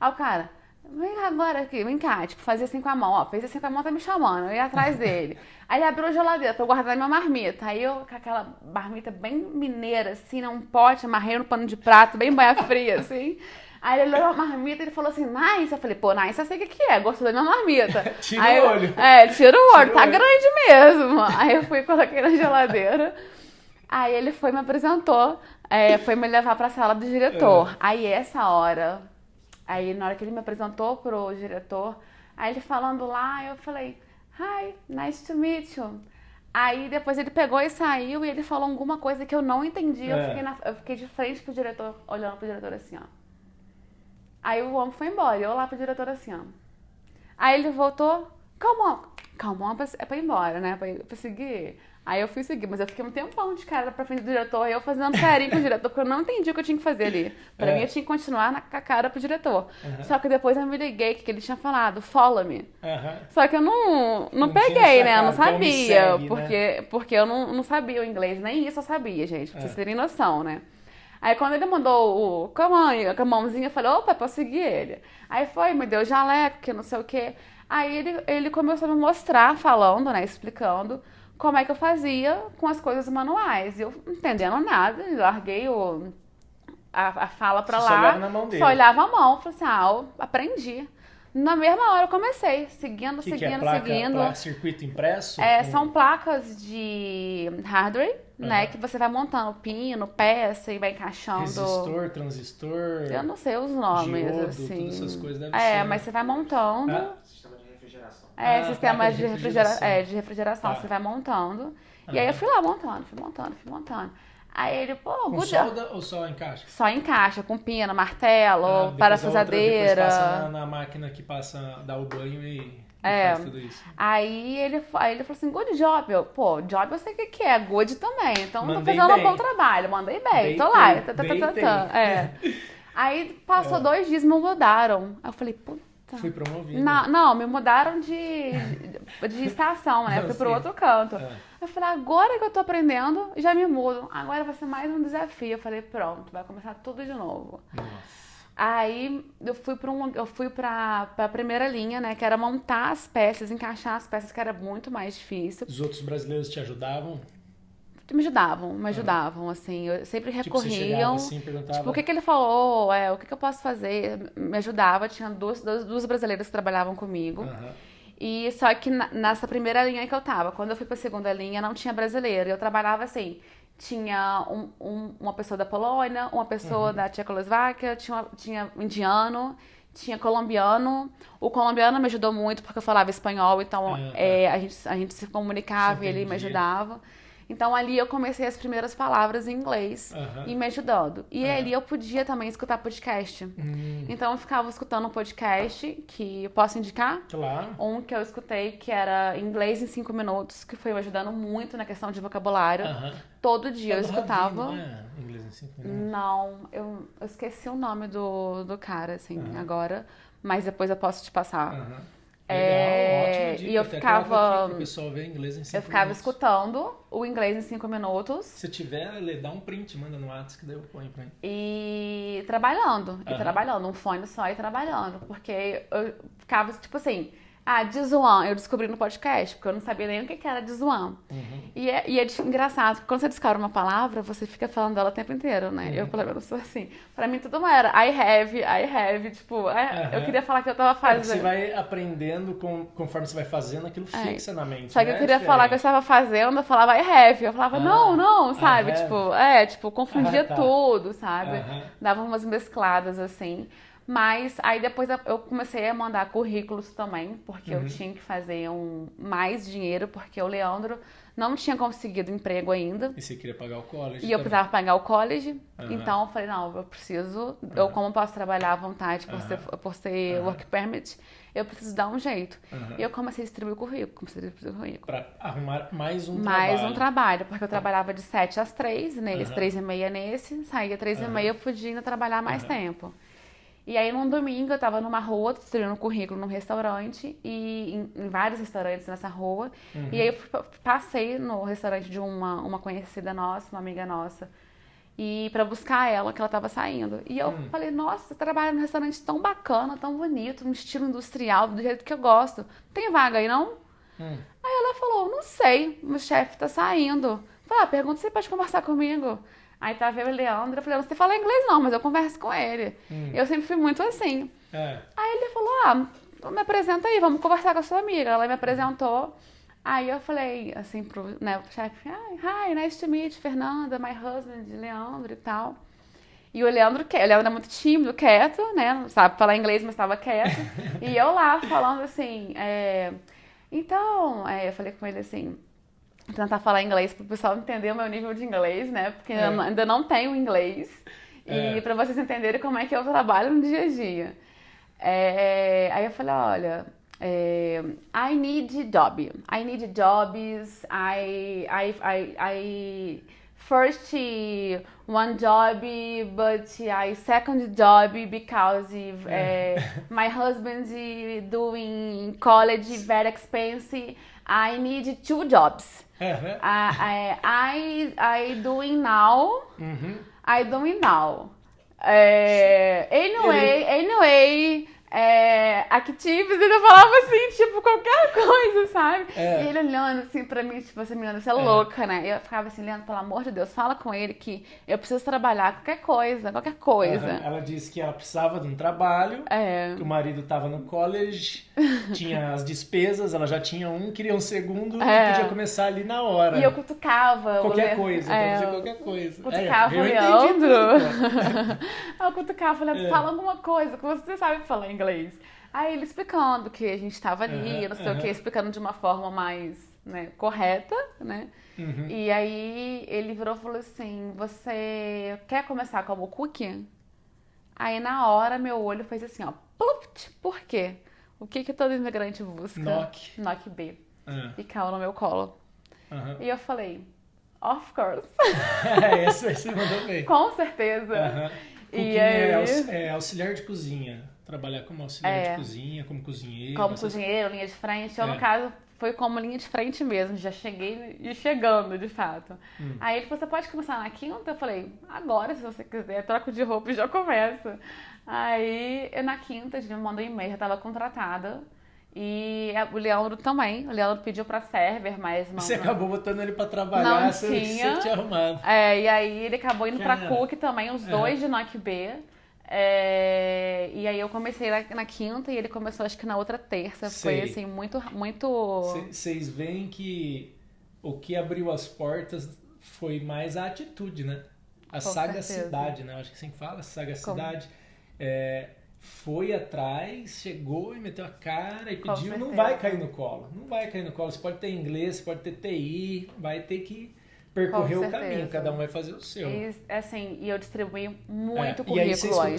Aí o cara, vem agora aqui, vem cá, tipo, fazia assim com a mão, fez assim com a mão, tá me chamando, eu ia atrás dele. Aí ele abriu a geladeira pra eu guardar minha marmita. Aí eu, com aquela marmita bem mineira, assim, num pote, amarrei no pano de prato, bem banha fria, assim. Aí ele olhou a marmita e ele falou assim, nice. Eu falei, pô, nice, eu sei o que é, gostou da minha marmita. Tira aí, o olho. Tira o olho, tá grande mesmo. Aí eu fui e coloquei na geladeira. Aí ele foi e me apresentou, foi me levar pra sala do diretor. Aí essa hora, na hora que ele me apresentou pro diretor, aí ele falando lá, eu falei, hi, nice to meet you. Aí depois ele pegou e saiu e ele falou alguma coisa que eu não entendi. Eu fiquei de frente pro diretor, olhando pro diretor assim, ó. Aí o homem foi embora, eu lá pro diretor assim, ó. Aí ele voltou, calma, é pra ir embora, né? Pra seguir. Aí eu fui seguir, mas eu fiquei um tempão de cara pra frente do diretor, eu fazendo carinho com o diretor, porque eu não entendi o que eu tinha que fazer ali. Pra mim, eu tinha que continuar com a cara pro diretor. Só que depois eu me liguei que ele tinha falado, follow me. Só que eu não peguei, né? Eu não sabia, segue, porque eu não sabia o inglês, nem isso eu sabia, gente, pra vocês terem noção, né? Aí quando ele mandou com a mãozinha, eu falei, opa, posso seguir ele. Aí foi, me deu o jaleco, que não sei o quê. Aí ele começou a me mostrar, falando, né, explicando como é que eu fazia com as coisas manuais. E eu não entendendo nada, larguei a fala pra lá. Só olhava na mão dele. Só olhava a mão, falei assim, eu aprendi. Na mesma hora eu comecei, seguindo. Circuito impresso? São placas de hardware, né? Que você vai montando pino, peça e vai encaixando. Resistor, transistor. Eu não sei os nomes, diodo, assim. todas essas coisas devem ser. Mas você vai montando. Sistema de refrigeração. Sistema de refrigeração. Tá. Você vai montando. E aí eu fui lá montando. Aí ele, com solda ou só encaixa? Só encaixa, com pino, martelo, parafusadeira. Depois passa na máquina que dá o banho e faz tudo isso. Aí ele falou assim, good job. Job eu sei o que é, good também. Então tô Mandei fazendo bem. um bom trabalho, mandei bem, tô lá. Aí passou 2 dias, me mudaram. Aí eu falei, puta. Fui promovido. Não, me mudaram de estação, né? Fui pro outro canto. Eu falei, agora que eu tô aprendendo, já me mudo. Agora vai ser mais um desafio. Eu falei, pronto, vai começar tudo de novo. Nossa. Aí eu fui pra primeira linha, né? Que era montar as peças, encaixar as peças, que era muito mais difícil. Os outros brasileiros te ajudavam? Me ajudavam, assim. Eu sempre recorriam. Você chegava assim, perguntava... Tipo, o que ele falou, o que eu posso fazer? Me ajudava. Tinha duas brasileiras que trabalhavam comigo. E só que nessa primeira linha que eu tava, quando eu fui pra segunda linha, não tinha brasileiro. Eu trabalhava assim, tinha uma pessoa da Polônia, uma pessoa da Tchecoslováquia, tinha indiano, tinha colombiano. O colombiano me ajudou muito porque eu falava espanhol, então a gente se comunicava e ele me ajudava. Então ali eu comecei as primeiras palavras em inglês e me ajudando. E ali eu podia também escutar podcast. Então eu ficava escutando um podcast que eu posso indicar. Claro. Um que eu escutei que era Inglês em 5 Minutos, que foi me ajudando muito na questão de vocabulário. Todo dia eu escutava. Ravi, não é? Inglês em 5 Minutos. Não, eu esqueci o nome do cara, assim, agora. Mas depois eu posso te passar. Legal, ótima dica. E eu ficava. O pessoal vê inglês em 5 minutos. Eu ficava escutando o inglês em 5 minutos. Se tiver, dá um print, manda no WhatsApp que daí eu ponho pra mim. E trabalhando. Um fone só e trabalhando. Porque eu ficava, tipo assim, Dizuan, eu descobri no podcast, porque eu não sabia nem o que era Dizuan. E é engraçado, porque quando você descobre uma palavra, você fica falando dela o tempo inteiro, né? Eu, pelo menos, sou assim. Pra mim, tudo era I have, tipo, eu queria falar que eu tava fazendo. Você vai aprendendo conforme você vai fazendo, aquilo fixa na mente. Só que eu queria falar que eu estava fazendo, eu falava I have. Eu falava, não, sabe? Tipo, confundia tudo, sabe? Dava umas mescladas, assim. Mas aí depois eu comecei a mandar currículos também, porque eu tinha que fazer mais dinheiro, porque o Leandro não tinha conseguido emprego ainda. E você queria pagar o college? E eu precisava pagar o college. Então eu falei, não, eu preciso, eu como posso trabalhar à vontade por ser work permit, eu preciso dar um jeito. E eu comecei a distribuir o currículo. Para arrumar mais um trabalho. Mais um trabalho, porque eu trabalhava de 7 às 3, 3h30 nesse, saía 3h30, eu podia ainda trabalhar mais tempo. E aí, num domingo, eu tava numa rua, distribuindo currículo num restaurante, e em vários restaurantes nessa rua. E aí, eu passei no restaurante de uma conhecida nossa, uma amiga nossa, e pra buscar ela, que ela tava saindo. E eu falei, nossa, você trabalha num restaurante tão bacana, tão bonito, um estilo industrial, do jeito que eu gosto. Tem vaga aí, não? Aí ela falou, não sei, o chefe tá saindo. Eu falei, pergunta se ele pode conversar comigo. Aí tava eu e o Leandro, eu falei, você fala inglês não, mas eu converso com ele. Eu sempre fui muito assim. Aí ele falou, me apresenta aí, vamos conversar com a sua amiga. Ela me apresentou. Aí eu falei assim pro chefe, hi, nice to meet Fernanda, my husband, Leandro e tal. E o Leandro é muito tímido, quieto, né? Não sabe falar inglês, mas estava quieto. E eu lá falando assim, então, eu falei com ele assim, tentar falar inglês para o pessoal entender o meu nível de inglês, né? Porque eu ainda não tenho inglês. E para vocês entenderem como é que eu trabalho no dia a dia. Aí eu falei, olha, I need job. I need jobs. I first one job, but I second job because my husband doing college very expensive. I need 2 jobs. I doing now. I doing now. Anyway, actives, ele falava assim, tipo, qualquer coisa, sabe? E ele olhando assim pra mim, tipo, essa menina, você é louca, né? E eu ficava assim, Leandro, pelo amor de Deus, fala com ele que eu preciso trabalhar, qualquer coisa. Ela disse que ela precisava de um trabalho, que o marido tava no college, tinha as despesas, ela já tinha queria um segundo e podia começar ali na hora. E eu cutucava. Qualquer coisa. Cutucava o Leandro. Eu cutucava, falei, fala alguma coisa, que você sabe falar inglês. Aí ele explicando que a gente tava ali, não sei o que, explicando de uma forma mais, né, correta, né? E aí ele virou e falou assim, você quer começar como cookie? Aí na hora meu olho fez assim, ó, pluft, por quê? O que todo imigrante busca? NOC B. E caiu no meu colo. E eu falei, of course. Essa você mandou bem. Com certeza. E aí... auxiliar de cozinha. Trabalhar como auxiliar de cozinha, como cozinheiro. Como cozinheiro, linha de frente. Eu, no caso, foi como linha de frente mesmo. Já cheguei e chegando, de fato. Aí ele falou, você pode começar na quinta? Eu falei, agora, se você quiser. Troco de roupa e já começa. Aí, na quinta, a gente me mandou um e-mail, já estava contratada. E o Leandro também. O Leandro pediu pra server, mas... Você acabou botando ele pra trabalhar, você tinha arrumado. E aí ele acabou indo pra Cook também, os dois de NOC B. E aí eu comecei na quinta e ele começou acho que na outra terça. Foi assim, muito... Vocês veem que o que abriu as portas foi mais a atitude, né? A sagacidade, né? Acho que assim que fala, sagacidade. Foi atrás, chegou e meteu a cara e pediu, não vai cair no colo. Não vai cair no colo. Você pode ter inglês, você pode ter TI, vai ter que percorrer o caminho, cada um vai fazer o seu. E eu distribuí muito currículo. E aí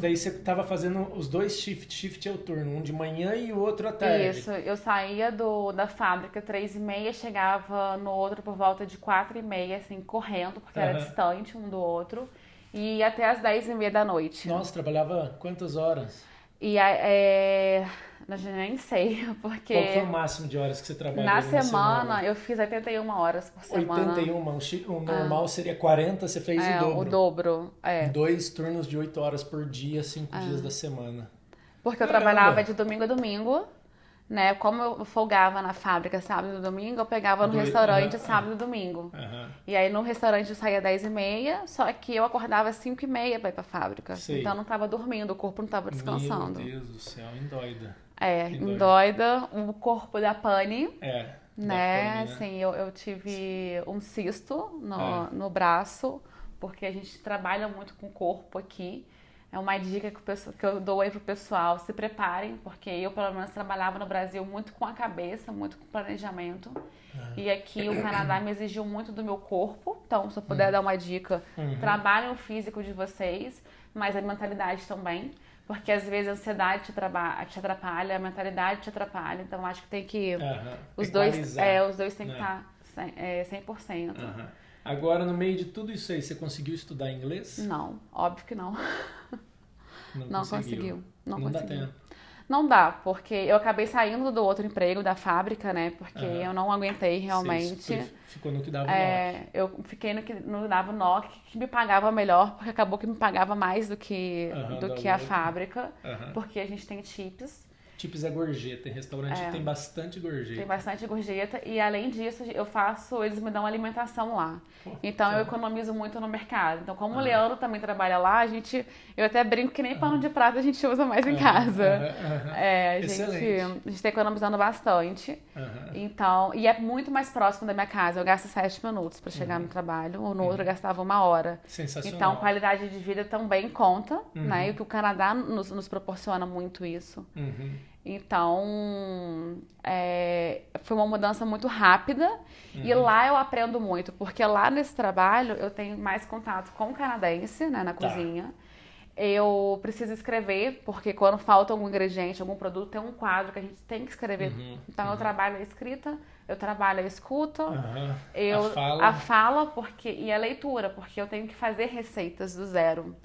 daí você estava fazendo os dois shift é o turno, um de manhã e o outro à tarde. Isso, eu saía da fábrica 3h30, chegava no outro por volta de 4h30, assim, correndo, porque era distante um do outro. E até as 10h30 da noite. Nossa, trabalhava quantas horas? E eu nem sei, porque... Qual foi o máximo de horas que você trabalhou na semana? Eu fiz 81 horas por semana. 81, o normal seria 40, você fez o dobro. O dobro, 2 turnos de 8 horas por dia, 5 dias da semana. Porque eu trabalhava de domingo a domingo, né? Como eu folgava na fábrica sábado e domingo, eu pegava no restaurante sábado e domingo. E aí no restaurante eu saía 10h30, só que eu acordava às 5h30 pra ir pra fábrica. Então eu não tava dormindo, o corpo não tava descansando. Meu Deus do céu, endoida. Endoida, o corpo da pane. Da né? pane, né? Assim, eu tive um cisto no braço, porque a gente trabalha muito com o corpo aqui. É uma dica que eu dou aí pro pessoal, se preparem, porque eu, pelo menos, trabalhava no Brasil muito com a cabeça, muito com planejamento. E aqui o Canadá me exigiu muito do meu corpo, então, se eu puder dar uma dica, trabalhem o físico de vocês, mas a mentalidade também, porque às vezes a ansiedade te atrapalha, a mentalidade te atrapalha, então acho que tem que... Os dois têm que estar 100%. Agora, no meio de tudo isso aí, você conseguiu estudar inglês? Não, óbvio que não. Não conseguiu. Não dá conseguiu. tempo. Não dá, porque eu acabei saindo do outro emprego, da fábrica, né? Porque eu não aguentei realmente. Você ficou no que dava o NOC. Eu fiquei no que não dava o NOC, que me pagava melhor, porque acabou que me pagava mais do que a fábrica, porque a gente tem chips. Chips é gorjeta, em restaurante tem bastante gorjeta. Tem bastante gorjeta e além disso eles me dão alimentação lá. Então eu economizo muito no mercado. Então como o Leandro também trabalha lá, eu até brinco que nem pano de prata a gente usa mais em casa. A gente tá economizando bastante. Então, e é muito mais próximo da minha casa. Eu gasto 7 minutos para chegar no trabalho, ou no outro eu gastava 1 hora. Sensacional. Então qualidade de vida também conta, né? E o que o Canadá nos proporciona muito isso. Então, foi uma mudança muito rápida e lá eu aprendo muito, porque lá nesse trabalho eu tenho mais contato com o canadense, né, na cozinha. Eu preciso escrever, porque quando falta algum ingrediente, algum produto, tem um quadro que a gente tem que escrever. Então eu trabalho a escrita, eu trabalho a escuta, a fala e a leitura, porque eu tenho que fazer receitas do zero.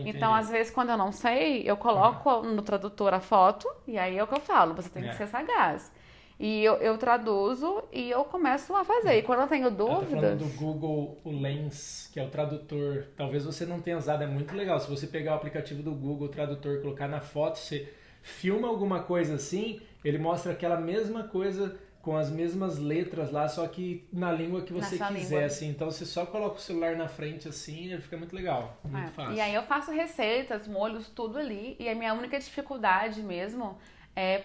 Então, às vezes, quando eu não sei, eu coloco no tradutor a foto, e aí é o que eu falo, você tem que ser sagaz. E eu traduzo e eu começo a fazer. E quando eu tenho dúvidas... Eu tô falando do Google, o Lens, que é o tradutor. Talvez você não tenha usado, é muito legal. Se você pegar o aplicativo do Google Tradutor, colocar na foto, você filma alguma coisa assim, ele mostra aquela mesma coisa com as mesmas letras lá, só que na língua que você quiser, assim. Então você só coloca o celular na frente assim, ele fica muito legal, muito fácil. E aí eu faço receitas, molhos, tudo ali. E a minha única dificuldade mesmo...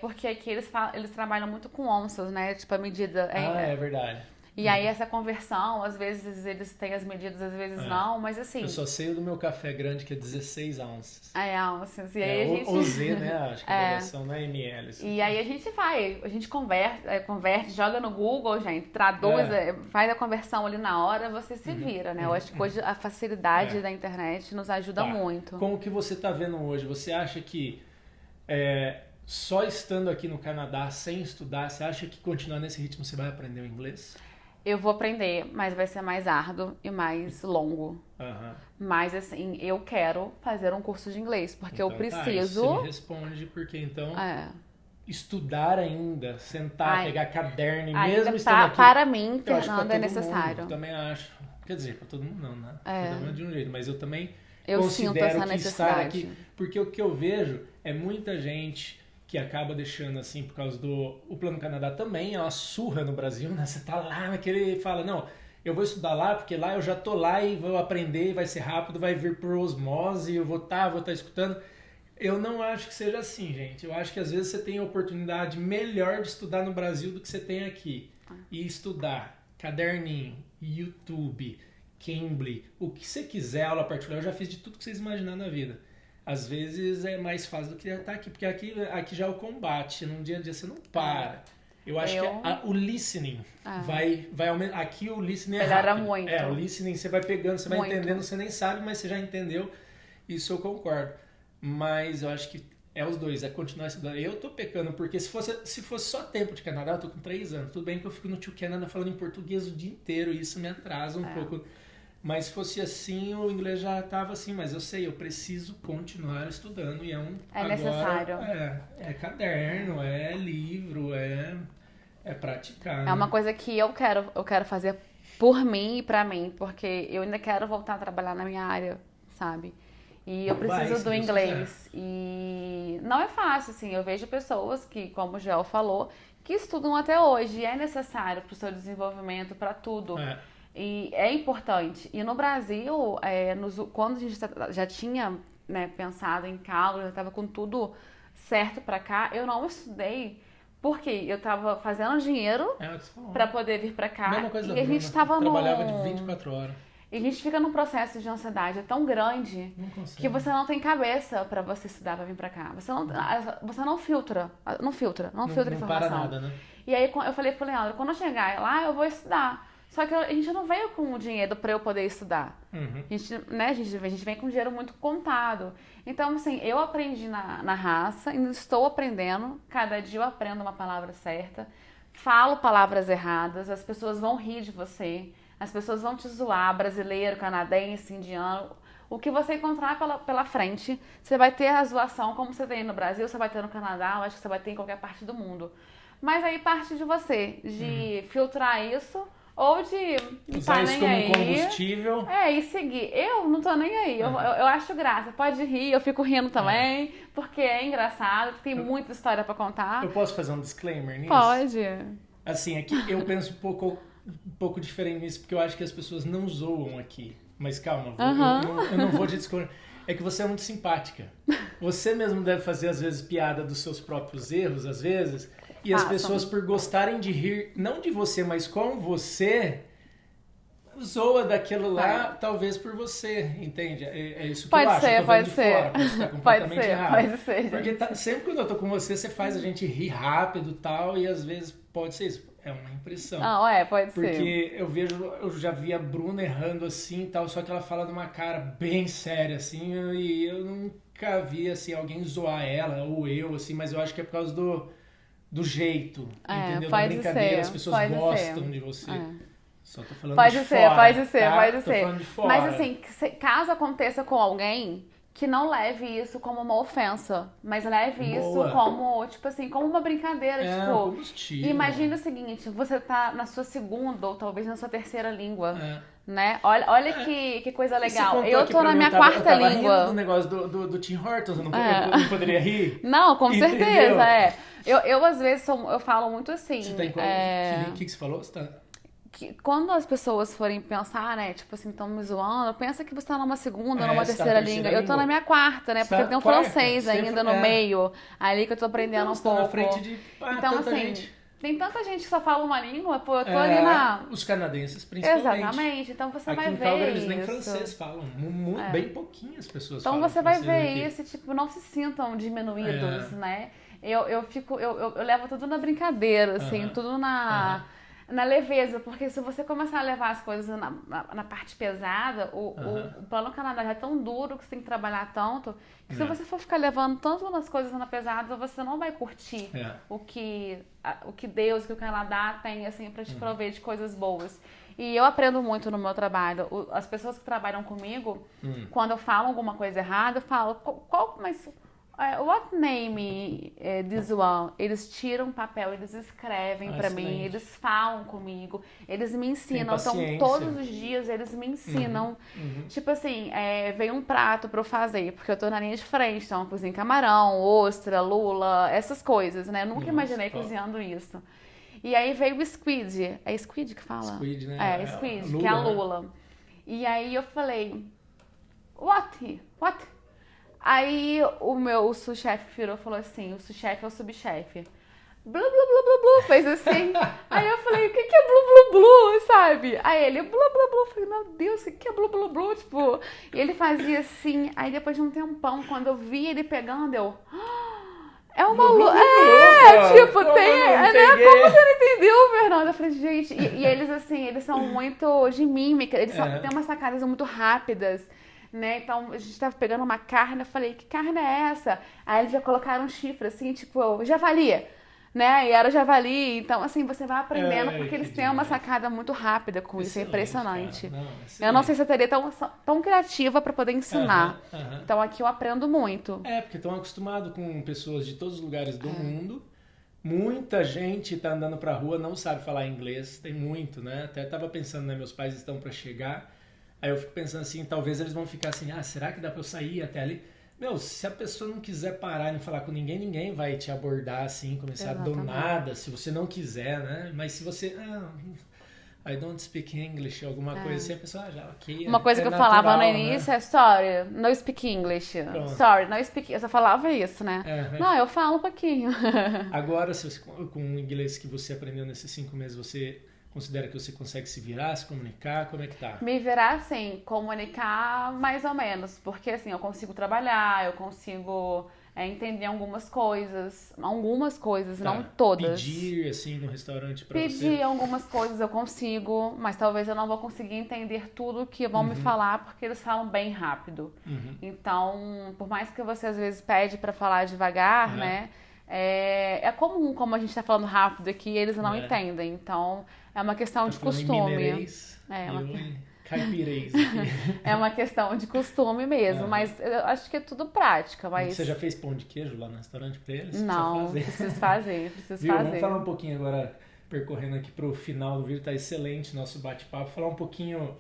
porque aqui eles trabalham muito com onças, né? Tipo, a medida... é verdade. E aí essa conversão, às vezes eles têm as medidas, às vezes não, mas assim... Eu só sei o do meu café grande, que é 16 ounces. Ounces. E aí a gente... O Z, né? Acho que a variação não é ml. Assim. E aí a gente converte, joga no Google, gente, traduz, faz a conversão ali na hora, você se vira, né? Eu acho que hoje a facilidade da internet nos ajuda muito. Como que você tá vendo hoje? Você acha que... só estando aqui no Canadá, sem estudar, você acha que continuar nesse ritmo você vai aprender o inglês? Eu vou aprender, mas vai ser mais árduo e mais longo. Mas assim, eu quero fazer um curso de inglês, porque eu preciso... Você me responde, porque então... Estudar ainda, sentar, pegar caderno e mesmo estando aqui... Para mim, Fernanda, é necessário. Eu também acho. Quer dizer, para todo mundo não, né? Cada um é de um jeito, mas eu também sinto essa necessidade. Estar aqui, porque o que eu vejo é muita gente que acaba deixando assim por causa o Plano Canadá também é uma surra no Brasil, né? Você tá lá naquele fala, não, eu vou estudar lá porque lá eu já tô lá e vou aprender, vai ser rápido, vai vir por osmose, eu vou estar escutando. Eu não acho que seja assim, gente. Eu acho que às vezes você tem a oportunidade melhor de estudar no Brasil do que você tem aqui. E estudar, caderninho, YouTube, Cambly, o que você quiser, aula particular, eu já fiz de tudo que vocês imaginaram na vida. Às vezes é mais fácil do que estar aqui, porque aqui já é o combate, num dia a dia você não para. Eu acho que o listening vai aumentar. Aqui o listening é melhora rápido. muito. O listening você vai pegando, você vai entendendo, você nem sabe, mas você já entendeu. Isso eu concordo. Mas eu acho que é os dois, é continuar estudando. Eu tô pecando, porque se fosse só tempo de Canadá, eu tô com 3 anos. Tudo bem que eu fico no Tio Canada falando em português o dia inteiro, e isso me atrasa um pouco. Mas se fosse assim, o inglês já estava assim, mas eu sei, eu preciso continuar estudando e necessário. É caderno, é livro, é praticar. É uma coisa que eu quero fazer por mim e pra mim, porque eu ainda quero voltar a trabalhar na minha área, sabe? E eu preciso do inglês. E não é fácil, assim, eu vejo pessoas que, como o Joel falou, que estudam até hoje, e é necessário pro seu desenvolvimento, pra tudo. E é importante. E no Brasil, quando a gente já tinha pensado em cálculo, já estava com tudo certo para cá, eu não estudei porque eu estava fazendo dinheiro para poder vir para cá. Mesma coisa e a gente estava trabalhava de 24 horas. E a gente fica num processo de ansiedade tão grande que você não tem cabeça para você estudar para vir para cá. Você não filtra informação. Não para nada, né? E aí eu falei pro Leandro, quando eu chegar lá, eu vou estudar. Só que a gente não veio com o dinheiro para eu poder estudar. A gente vem com dinheiro muito contado. Então, assim, eu aprendi na raça, ainda estou aprendendo. Cada dia eu aprendo uma palavra certa. Falo palavras erradas, as pessoas vão rir de você. As pessoas vão te zoar, brasileiro, canadense, indiano. O que você encontrar pela frente, você vai ter a zoação como você tem no Brasil, você vai ter no Canadá, eu acho que você vai ter em qualquer parte do mundo. Mas aí parte de você, de filtrar isso ou de usar isso como um combustível. E seguir. Eu não tô nem aí. Eu acho graça. Pode rir, eu fico rindo também, porque é engraçado, tem muita história pra contar. Eu posso fazer um disclaimer nisso? Pode. Assim, aqui eu penso um pouco diferente nisso, porque eu acho que as pessoas não zoam aqui. Mas calma, eu não vou te discordar. É que você é muito simpática. Você mesmo deve fazer, às vezes, piada dos seus próprios erros, às vezes. E as pessoas, por gostarem de rir, não de você, mas com você, zoa daquilo lá, talvez por você, entende? É isso que eu acho. Pode ser. Fora, você tá completamente errado. Pode ser. Porque sempre quando eu tô com você, você faz a gente rir rápido e tal, e às vezes pode ser isso. É uma impressão. Pode ser. Porque eu já vi a Bruna errando assim e tal, só que ela fala de uma cara bem séria, assim, e eu nunca vi, assim, alguém zoar ela, ou eu, assim, mas eu acho que é por causa do jeito, entendeu? Da brincadeira, as pessoas gostam de você. Só tô falando de fora. Pode ser. Tô falando de fora. Mas assim, caso aconteça com alguém, que não leve isso como uma ofensa, mas leve isso como, tipo assim, como uma brincadeira, combustível. Imagina o seguinte, você tá na sua segunda ou talvez na sua terceira língua, né? Olha que coisa legal. Eu tô na minha quarta língua. Eu tava rindo do negócio do Tim Hortons, eu não poderia rir? Não, com certeza, Eu às vezes, eu falo muito assim... Você tá em qual... O que você falou? Você tá... Que quando as pessoas forem pensar, né, tipo assim, estão me zoando, pensa que você tá numa segunda, numa terceira língua. Eu tô na minha quarta, né, porque tem um francês ainda no meio, ali que eu tô aprendendo um pouco. Na frente de então, assim, gente. Tem tanta gente que só fala uma língua, pô, eu tô ali na... Os canadenses, principalmente. Exatamente, então você aqui vai em ver Calgary, isso. Eles nem francês falam, bem pouquinhas pessoas então falam você vai ver aqui. isso, tipo, não se sintam diminuídos, né? Eu levo tudo na brincadeira, assim, tudo na leveza, porque se você começar a levar as coisas na parte pesada, o plano Canadá já é tão duro que você tem que trabalhar tanto, que se você for ficar levando tanto nas coisas na pesada, você não vai curtir o que Deus, que o Canadá tem, assim, pra te prover de coisas boas. E eu aprendo muito no meu trabalho. As pessoas que trabalham comigo, quando eu falo alguma coisa errada, eu falo, what name this one? Eles tiram papel, eles escrevem pra mim, eles falam comigo, eles me ensinam. Então, todos os dias eles me ensinam. Tipo assim, veio um prato pra eu fazer, porque eu tô na linha de frente, então eu cozinho camarão, ostra, lula, essas coisas, né? Eu nunca imaginei cozinhando isso. E aí veio o squid. É squid que fala? Squid, né? Squid, que é a lula. E aí eu falei, what? Aí o sous-chefe virou e falou assim, o sous-chefe é o subchefe. Blu, blu, blu, blu, blu, fez assim. Aí eu falei, o que é blu, blu, blu, sabe? Aí ele, blu, blu, blu. Eu falei, meu Deus, o que é blu, blu, blu? Tipo, e ele fazia assim. Aí depois de um tempão, quando eu vi ele pegando, eu... É uma lua. Tipo, tem. Como você não entendeu, Fernanda? Eu falei, gente, e eles assim, eles são muito de mímica, eles têm umas sacadas muito rápidas. Né? Então, a gente tava pegando uma carne, eu falei, que carne é essa? Aí eles já colocaram um chifre, assim, tipo, javali, né? E era javali, então, assim, você vai aprendendo, porque eles têm uma sacada muito rápida com isso, é impressionante. Eu não sei se eu teria tão criativa para poder ensinar. Então, aqui eu aprendo muito. Porque estão acostumados com pessoas de todos os lugares do mundo. Muita gente tá andando pra rua, não sabe falar inglês, tem muito, né? Até tava pensando, né? Meus pais estão para chegar. Aí eu fico pensando assim, talvez eles vão ficar assim, será que dá pra eu sair até ali? Meu, se a pessoa não quiser parar e não falar com ninguém, ninguém vai te abordar assim, começar do nada, se você não quiser, né? Mas se você, I don't speak English, alguma coisa assim, a pessoa já, ok. Uma coisa que eu natural, falava no início sorry, no speak English. Pronto. Sorry, no speak... Eu só falava isso, né? Não, eu falo um pouquinho. Agora, com o inglês que você aprendeu nesses 5 meses, você... Considera que você consegue se virar, se comunicar? Como é que tá? Me virar, assim, comunicar mais ou menos. Porque, assim, eu consigo trabalhar, eu consigo entender algumas coisas, não todas. Pedir, assim, no restaurante pra você? Pedir algumas coisas eu consigo, mas talvez eu não vou conseguir entender tudo que vão me falar, porque eles falam bem rápido. Então, por mais que você, às vezes, pede pra falar devagar, né? É comum, como a gente tá falando rápido aqui, eles não entendem. Então, é uma questão de costume. caipirês aqui. É uma questão de costume mesmo, mas eu acho que é tudo prática. Mas... Você já fez pão de queijo lá no restaurante pra eles? Não, preciso fazer. Viu? Vamos falar um pouquinho agora, percorrendo aqui pro final do vídeo, tá excelente nosso bate-papo. Falar um pouquinho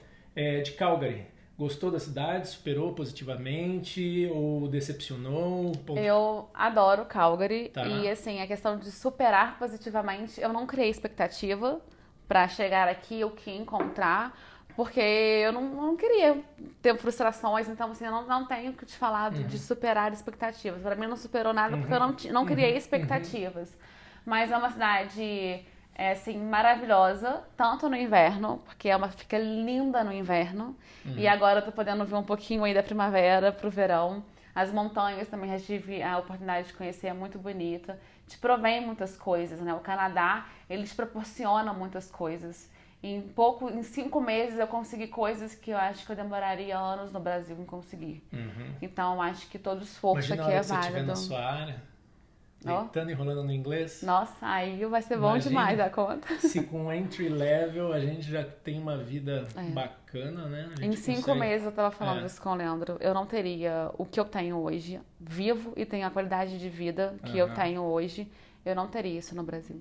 de Calgary. Gostou da cidade? Superou positivamente ou decepcionou? Eu adoro Calgary Tá. e assim, a questão de superar positivamente, eu não criei expectativa pra chegar aqui, o que encontrar, porque eu não queria ter frustrações, então assim, eu não tenho que te falar de superar expectativas. Pra mim não superou nada porque eu não criei expectativas. Mas é uma cidade... É assim, maravilhosa, tanto no inverno, porque fica linda no inverno. E agora eu tô podendo ver um pouquinho aí da primavera pro verão. As montanhas também já tive a oportunidade de conhecer, é muito bonita. Te provém muitas coisas, né? O Canadá, eles proporcionam muitas coisas. Em 5 meses eu consegui coisas que eu acho que eu demoraria anos no Brasil em conseguir. Então eu acho que todo esforço Imagina aqui é a hora que você estiver válido. na sua área, deitando e enrolando no inglês. Nossa, aí vai ser bom Imagina demais a conta. Se com entry level a gente já tem uma vida bacana, né? Em 5 meses eu tava falando isso com o Leandro. Eu não teria o que eu tenho hoje, vivo e tenho a qualidade de vida que eu tenho hoje. Eu não teria isso no Brasil.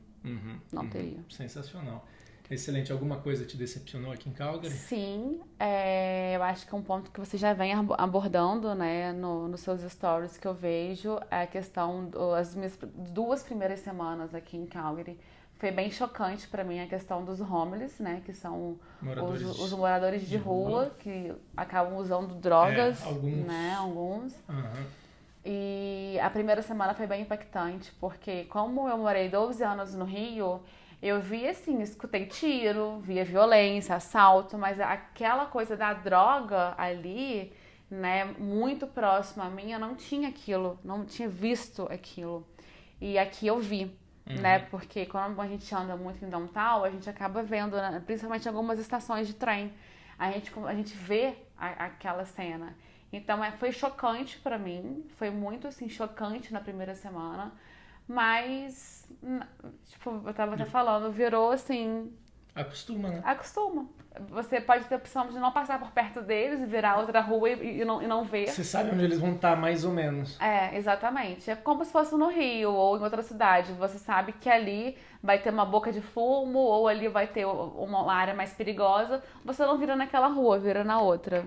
Não teria. Sensacional. Excelente. Alguma coisa te decepcionou aqui em Calgary? Sim, eu acho que é um ponto que você já vem abordando, né, nos seus stories que eu vejo, é a questão das minhas 2 primeiras semanas aqui em Calgary. Foi bem chocante pra mim a questão dos homeless, né, que são os moradores de rua que acabam usando drogas, né, alguns. E a primeira semana foi bem impactante, porque como eu morei 12 anos no Rio, eu vi assim, escutei tiro, via violência, assalto, mas aquela coisa da droga ali, né, muito próximo a mim, eu não tinha aquilo, não tinha visto aquilo. E aqui eu vi, né, porque quando a gente anda muito em downtown, a gente acaba vendo, né, principalmente em algumas estações de trem, a gente vê aquela cena. Então foi chocante pra mim, foi muito assim, chocante na primeira semana. Mas, tipo, eu tava até falando, virou assim... Acostuma, né? Acostuma. Você pode ter a opção de não passar por perto deles e virar outra rua e não ver. Você sabe onde eles vão estar, mais ou menos. Exatamente. É como se fosse no Rio ou em outra cidade. Você sabe que ali vai ter uma boca de fumo ou ali vai ter uma área mais perigosa. Você não vira naquela rua, vira na outra.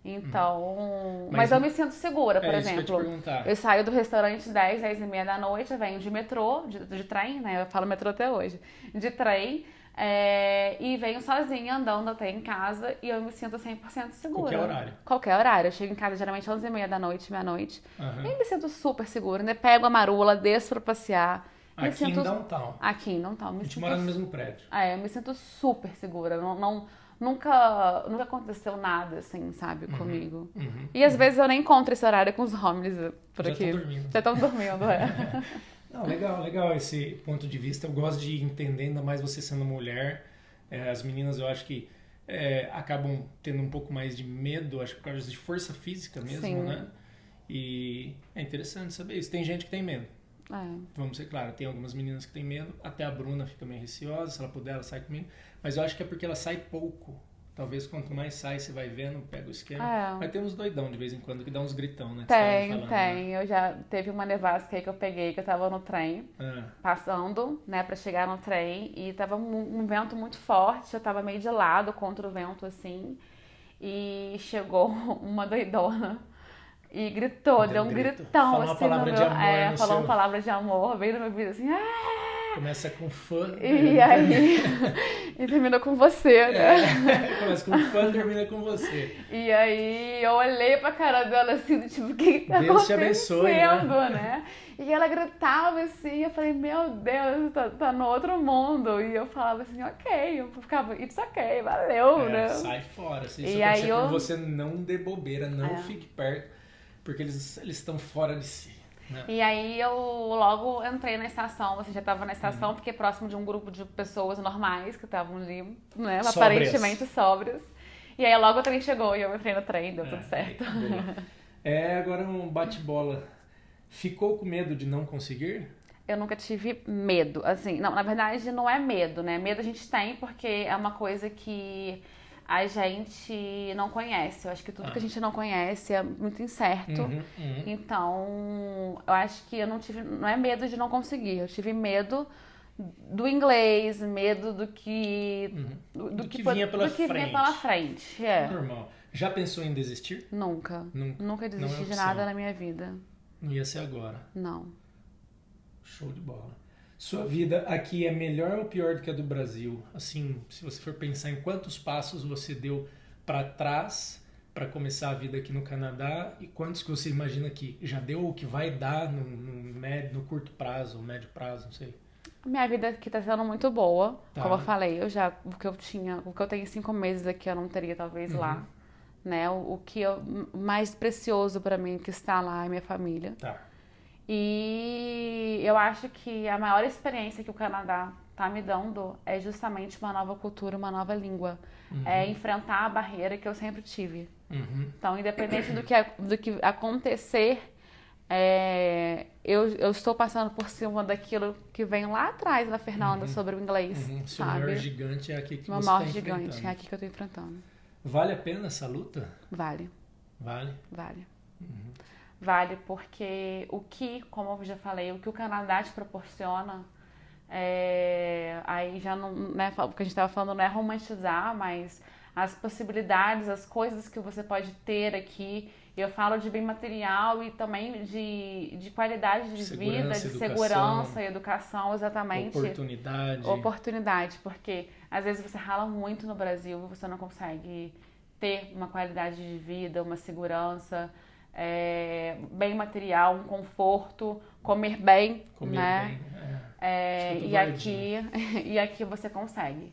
Então... Mas eu me sinto segura, por exemplo. Isso que eu ia te perguntar. Eu saio do restaurante 10, 10 e meia da noite, eu venho de metrô, de trem, né? Eu falo metrô até hoje. De trem. E venho sozinha andando até em casa e eu me sinto 100% segura. Qualquer horário. Qualquer horário. Eu chego em casa geralmente 11h30 da noite, meia-noite. E me sinto super segura. Ainda pego a marula, desço pra passear. Aqui em downtown. Aqui em downtown. A gente mora no mesmo prédio. Eu me sinto super segura. Nunca aconteceu nada assim, sabe, comigo. E às vezes eu nem encontro esse horário com os homeless por Já aqui. Já estão dormindo, Não, legal esse ponto de vista. Eu gosto de entender, ainda mais você sendo mulher. As meninas, eu acho que acabam tendo um pouco mais de medo, acho que por causa de força física mesmo, Sim. né? E é interessante saber isso. Tem gente que tem medo. Vamos ser claro, tem algumas meninas que têm medo. Até a Bruna fica meio receosa, se ela puder, ela sai comigo. Mas eu acho que é porque ela sai pouco. Talvez quanto mais sai, você vai vendo, pega o esquema. Mas tem uns doidão de vez em quando que dá uns gritão, né? Tem. Né? Eu já teve uma nevasca aí que eu peguei, que eu tava no trem, passando, né, pra chegar no trem, e tava um vento muito forte, eu tava meio de lado contra o vento, assim, e chegou uma doidona e gritou, deu um gritão, falou assim, uma palavra de amor falou uma palavra de amor, bem no meu ouvido, assim, Começa com fã. E aí, e termina com você, né? Começa com fã, termina com você. E aí eu olhei pra cara dela assim, tipo, o que tá Deus te acontecendo, abençoe, né? E ela gritava assim, eu falei, meu Deus, tá no outro mundo. E eu falava assim, ok, eu ficava, it's ok, valeu, né? Sai fora. Se isso e acontecer por você, não dê bobeira, não fique perto, porque eles estão fora de si. E aí eu logo entrei na estação, já tava na estação, fiquei próximo de um grupo de pessoas normais que estavam ali, né, aparentemente sóbrias. E aí logo o trem chegou e eu entrei no trem, deu tudo certo. Agora um bate-bola. Ficou com medo de não conseguir? Eu nunca tive medo, assim, não, na verdade não é medo, né? Medo a gente tem porque é uma coisa que a gente não conhece. Eu acho que tudo que a gente não conhece é muito incerto. Então, eu acho que eu não é medo de não conseguir. Eu tive medo do inglês, medo do que vinha pela frente. É. Normal. Já pensou em desistir? Nunca desisti de nada na minha vida. Não ia ser agora? Não. Show de bola. Sua vida aqui é melhor ou pior do que a do Brasil? Assim, se você for pensar em quantos passos você deu para trás para começar a vida aqui no Canadá e quantos que você imagina que já deu ou que vai dar no curto prazo, médio prazo, não sei. Minha vida aqui tá sendo muito boa, como eu falei. O que eu tenho 5 meses aqui eu não teria talvez lá, né? O que mais precioso para mim que está lá é minha família. Tá. E eu acho que a maior experiência que o Canadá tá me dando é justamente uma nova cultura, uma nova língua. É enfrentar a barreira que eu sempre tive. Então, independente do que acontecer, eu estou passando por cima daquilo que vem lá atrás da Fernanda sobre o inglês. Seu sabe? maior gigante é aqui que Meu você maior está gigante enfrentando. é aqui que eu tô enfrentando. Vale a pena essa luta? Vale. Vale? Vale. Vale porque como eu já falei, o que o Canadá te proporciona, aí já não, né, o que a gente estava falando não é romantizar, mas as possibilidades, as coisas que você pode ter aqui. Eu falo de bem material e também de qualidade de vida, de segurança e educação, exatamente. Oportunidade, porque às vezes você rala muito no Brasil e você não consegue ter uma qualidade de vida, uma segurança, bem material, um conforto, comer bem, né? E aqui você consegue.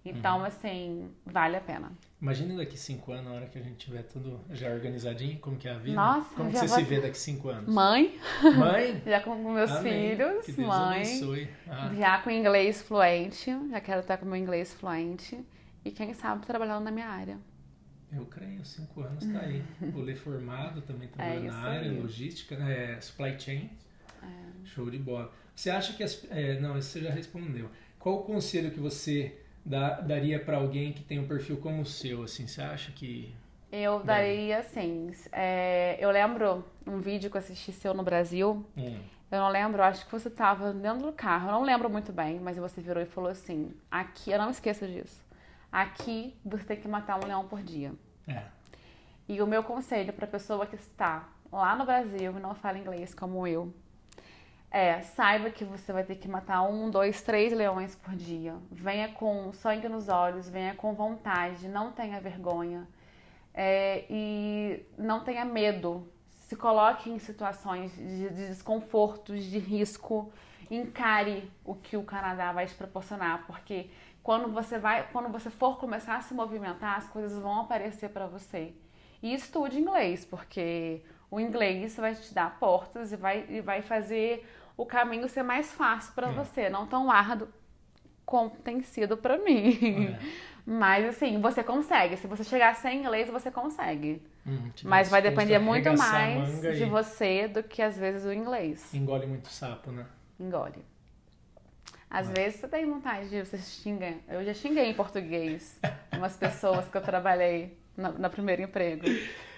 Então, assim, vale a pena. Imagina daqui 5 anos, na hora que a gente tiver tudo já organizadinho, como que é a vida. Nossa, como que você se vê daqui 5 anos? Mãe. Mãe? Já com meus filhos. Que Deus mãe. abençoe. Já com inglês fluente. Já quero estar com meu inglês fluente. E quem sabe trabalhando na minha área. Eu creio, 5 anos tá aí. O Lê formado também trabalhando na área, logística, supply chain. Show de bola. Você acha que não, isso você já respondeu. Qual o conselho que você daria para alguém que tem um perfil como o seu? Assim, você acha que... Eu daria, assim... eu lembro um vídeo que eu assisti seu no Brasil. Eu não lembro, acho que você estava dentro do carro. Eu não lembro muito bem, mas você virou e falou assim... Aqui, eu não esqueço disso. Aqui, você tem que matar um leão por dia. E o meu conselho para a pessoa que está lá no Brasil e não fala inglês como eu... saiba que você vai ter que matar 1, 2, 3 leões por dia. Venha com sangue nos olhos, venha com vontade, não tenha vergonha. E não tenha medo. Se coloque em situações de desconfortos, de risco. Encare o que o Canadá vai te proporcionar, porque quando você for começar a se movimentar, as coisas vão aparecer para você. E estude inglês, porque o inglês vai te dar portas e vai fazer o caminho ser mais fácil para você, não tão árduo como tem sido para mim. Mas assim, você consegue. Se você chegar sem inglês, você consegue. Mas vai depender muito mais de você do que às vezes o inglês. Engole muito sapo, né? Engole. Às vezes você tem vontade de você xingar. Eu já xinguei em português umas pessoas que eu trabalhei no primeiro emprego.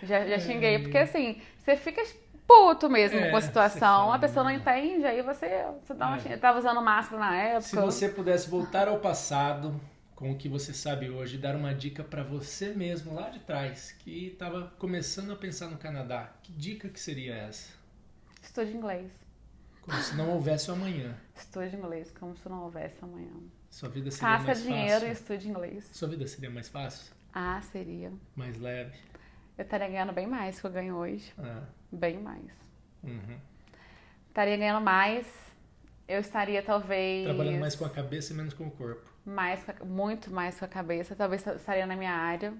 Já xinguei, porque assim, você fica puto mesmo com a situação, a pessoa não entende, aí você dá uma xingada. Eu tava usando máscara na época. Se você pudesse voltar ao passado, com o que você sabe hoje, dar uma dica pra você mesmo lá de trás, que tava começando a pensar no Canadá, que dica que seria essa? Estude inglês. Como se não houvesse o amanhã. Estude inglês, como se não houvesse amanhã. Sua vida seria mais fácil. Faça dinheiro e estude inglês. Sua vida seria mais fácil? Seria. Mais leve? Eu estaria ganhando bem mais que eu ganho hoje. Bem mais. Estaria ganhando mais. Eu estaria talvez... Trabalhando mais com a cabeça e menos com o corpo. Muito mais com a cabeça. Talvez estaria na minha área.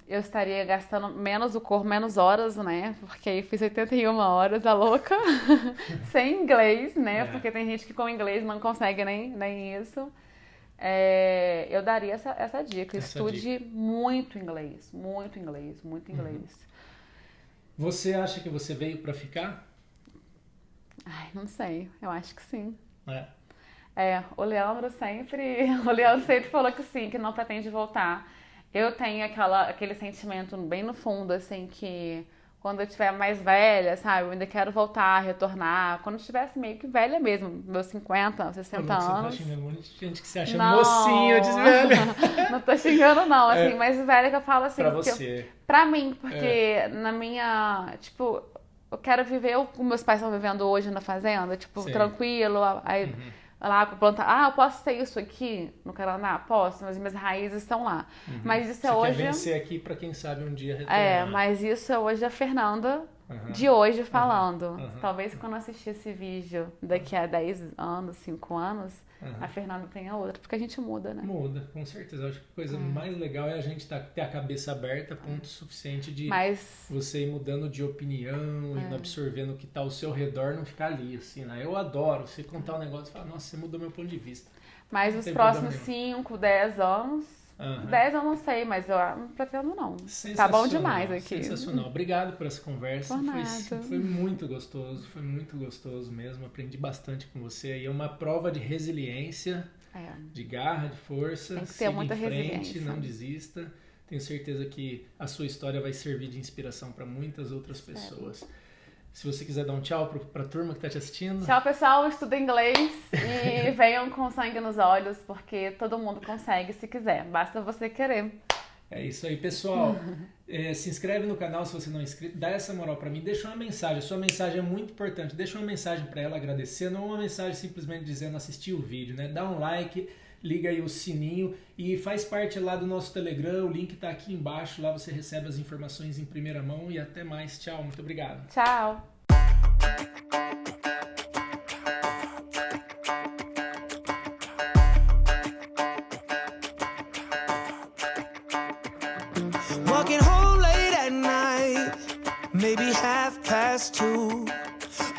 Eu estaria gastando menos o corpo, menos horas, né? Porque eu fiz 81 horas, a louca. Sem inglês, né? Porque tem gente que com inglês não consegue nem isso. Eu daria essa dica. Estude muito inglês. Muito inglês, muito inglês. Você acha que você veio pra ficar? Não sei. Eu acho que sim. O Leandro sempre falou que sim, que não pretende voltar. Eu tenho aquele sentimento bem no fundo, assim, que quando eu estiver mais velha, sabe? Eu ainda quero voltar, retornar. Quando eu estivesse meio que velha mesmo, meus 50, 60 anos. Você tá xingando um monte de gente que se acha mocinha, diz velha. Não tô xingando, não. Assim, mas velha que eu falo assim. Pra você. Pra mim, porque na minha... Tipo, eu quero viver o que meus pais estão vivendo hoje na fazenda. Tipo, sim, tranquilo. Aí... Lá plantar, eu posso ter isso aqui no Paraná? Posso, mas minhas raízes estão lá. Mas isso Você hoje. Quer vencer aqui pra quem sabe um dia retornar. Mas isso é hoje a Fernanda de hoje falando. Talvez quando eu assistir esse vídeo daqui a 10 anos, 5 anos, a Fernanda tenha outra, porque a gente muda, né? Muda, com certeza. Eu acho que a coisa mais legal é a gente ter a cabeça aberta, ponto suficiente de você ir mudando de opinião, indo absorvendo o que tá ao seu redor, não ficar ali, assim, né? Eu adoro você contar um negócio e falar, nossa, você mudou meu ponto de vista. Mas os próximos 5, 10 anos... 10 eu não sei, mas eu não pretendo não. Tá bom demais aqui. Sensacional. Obrigado por essa conversa. Foi muito gostoso mesmo. Aprendi bastante com você. E é uma prova de resiliência, de garra, de força. Tem que ter muita resiliência. Não desista. Tenho certeza que a sua história vai servir de inspiração para muitas outras pessoas. Se você quiser dar um tchau pra turma que tá te assistindo. Tchau, pessoal. Estudem inglês e venham com sangue nos olhos, porque todo mundo consegue se quiser. Basta você querer. É isso aí, pessoal. Se inscreve no canal se você não é inscrito. Dá essa moral pra mim. Deixa uma mensagem. A sua mensagem é muito importante. Deixa uma mensagem pra ela agradecendo. Não uma mensagem simplesmente dizendo assistir o vídeo, né? Dá um like, liga aí o sininho e faz parte lá do nosso Telegram. O link tá aqui embaixo. Lá você recebe as informações em primeira mão. E até mais. Tchau. Muito obrigado. Tchau. Walking home late at night, maybe 2:30.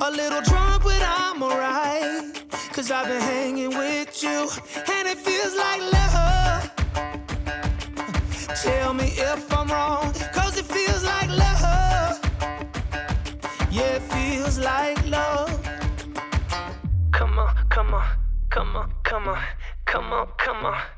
A little drunk, but I'm alright, 'cause I've been hanging with you, and it feels like love. Tell me if I'm wrong, 'cause it feels like love. Yeah, it feels like love. Come on, come on, come on, come on, come on, come on.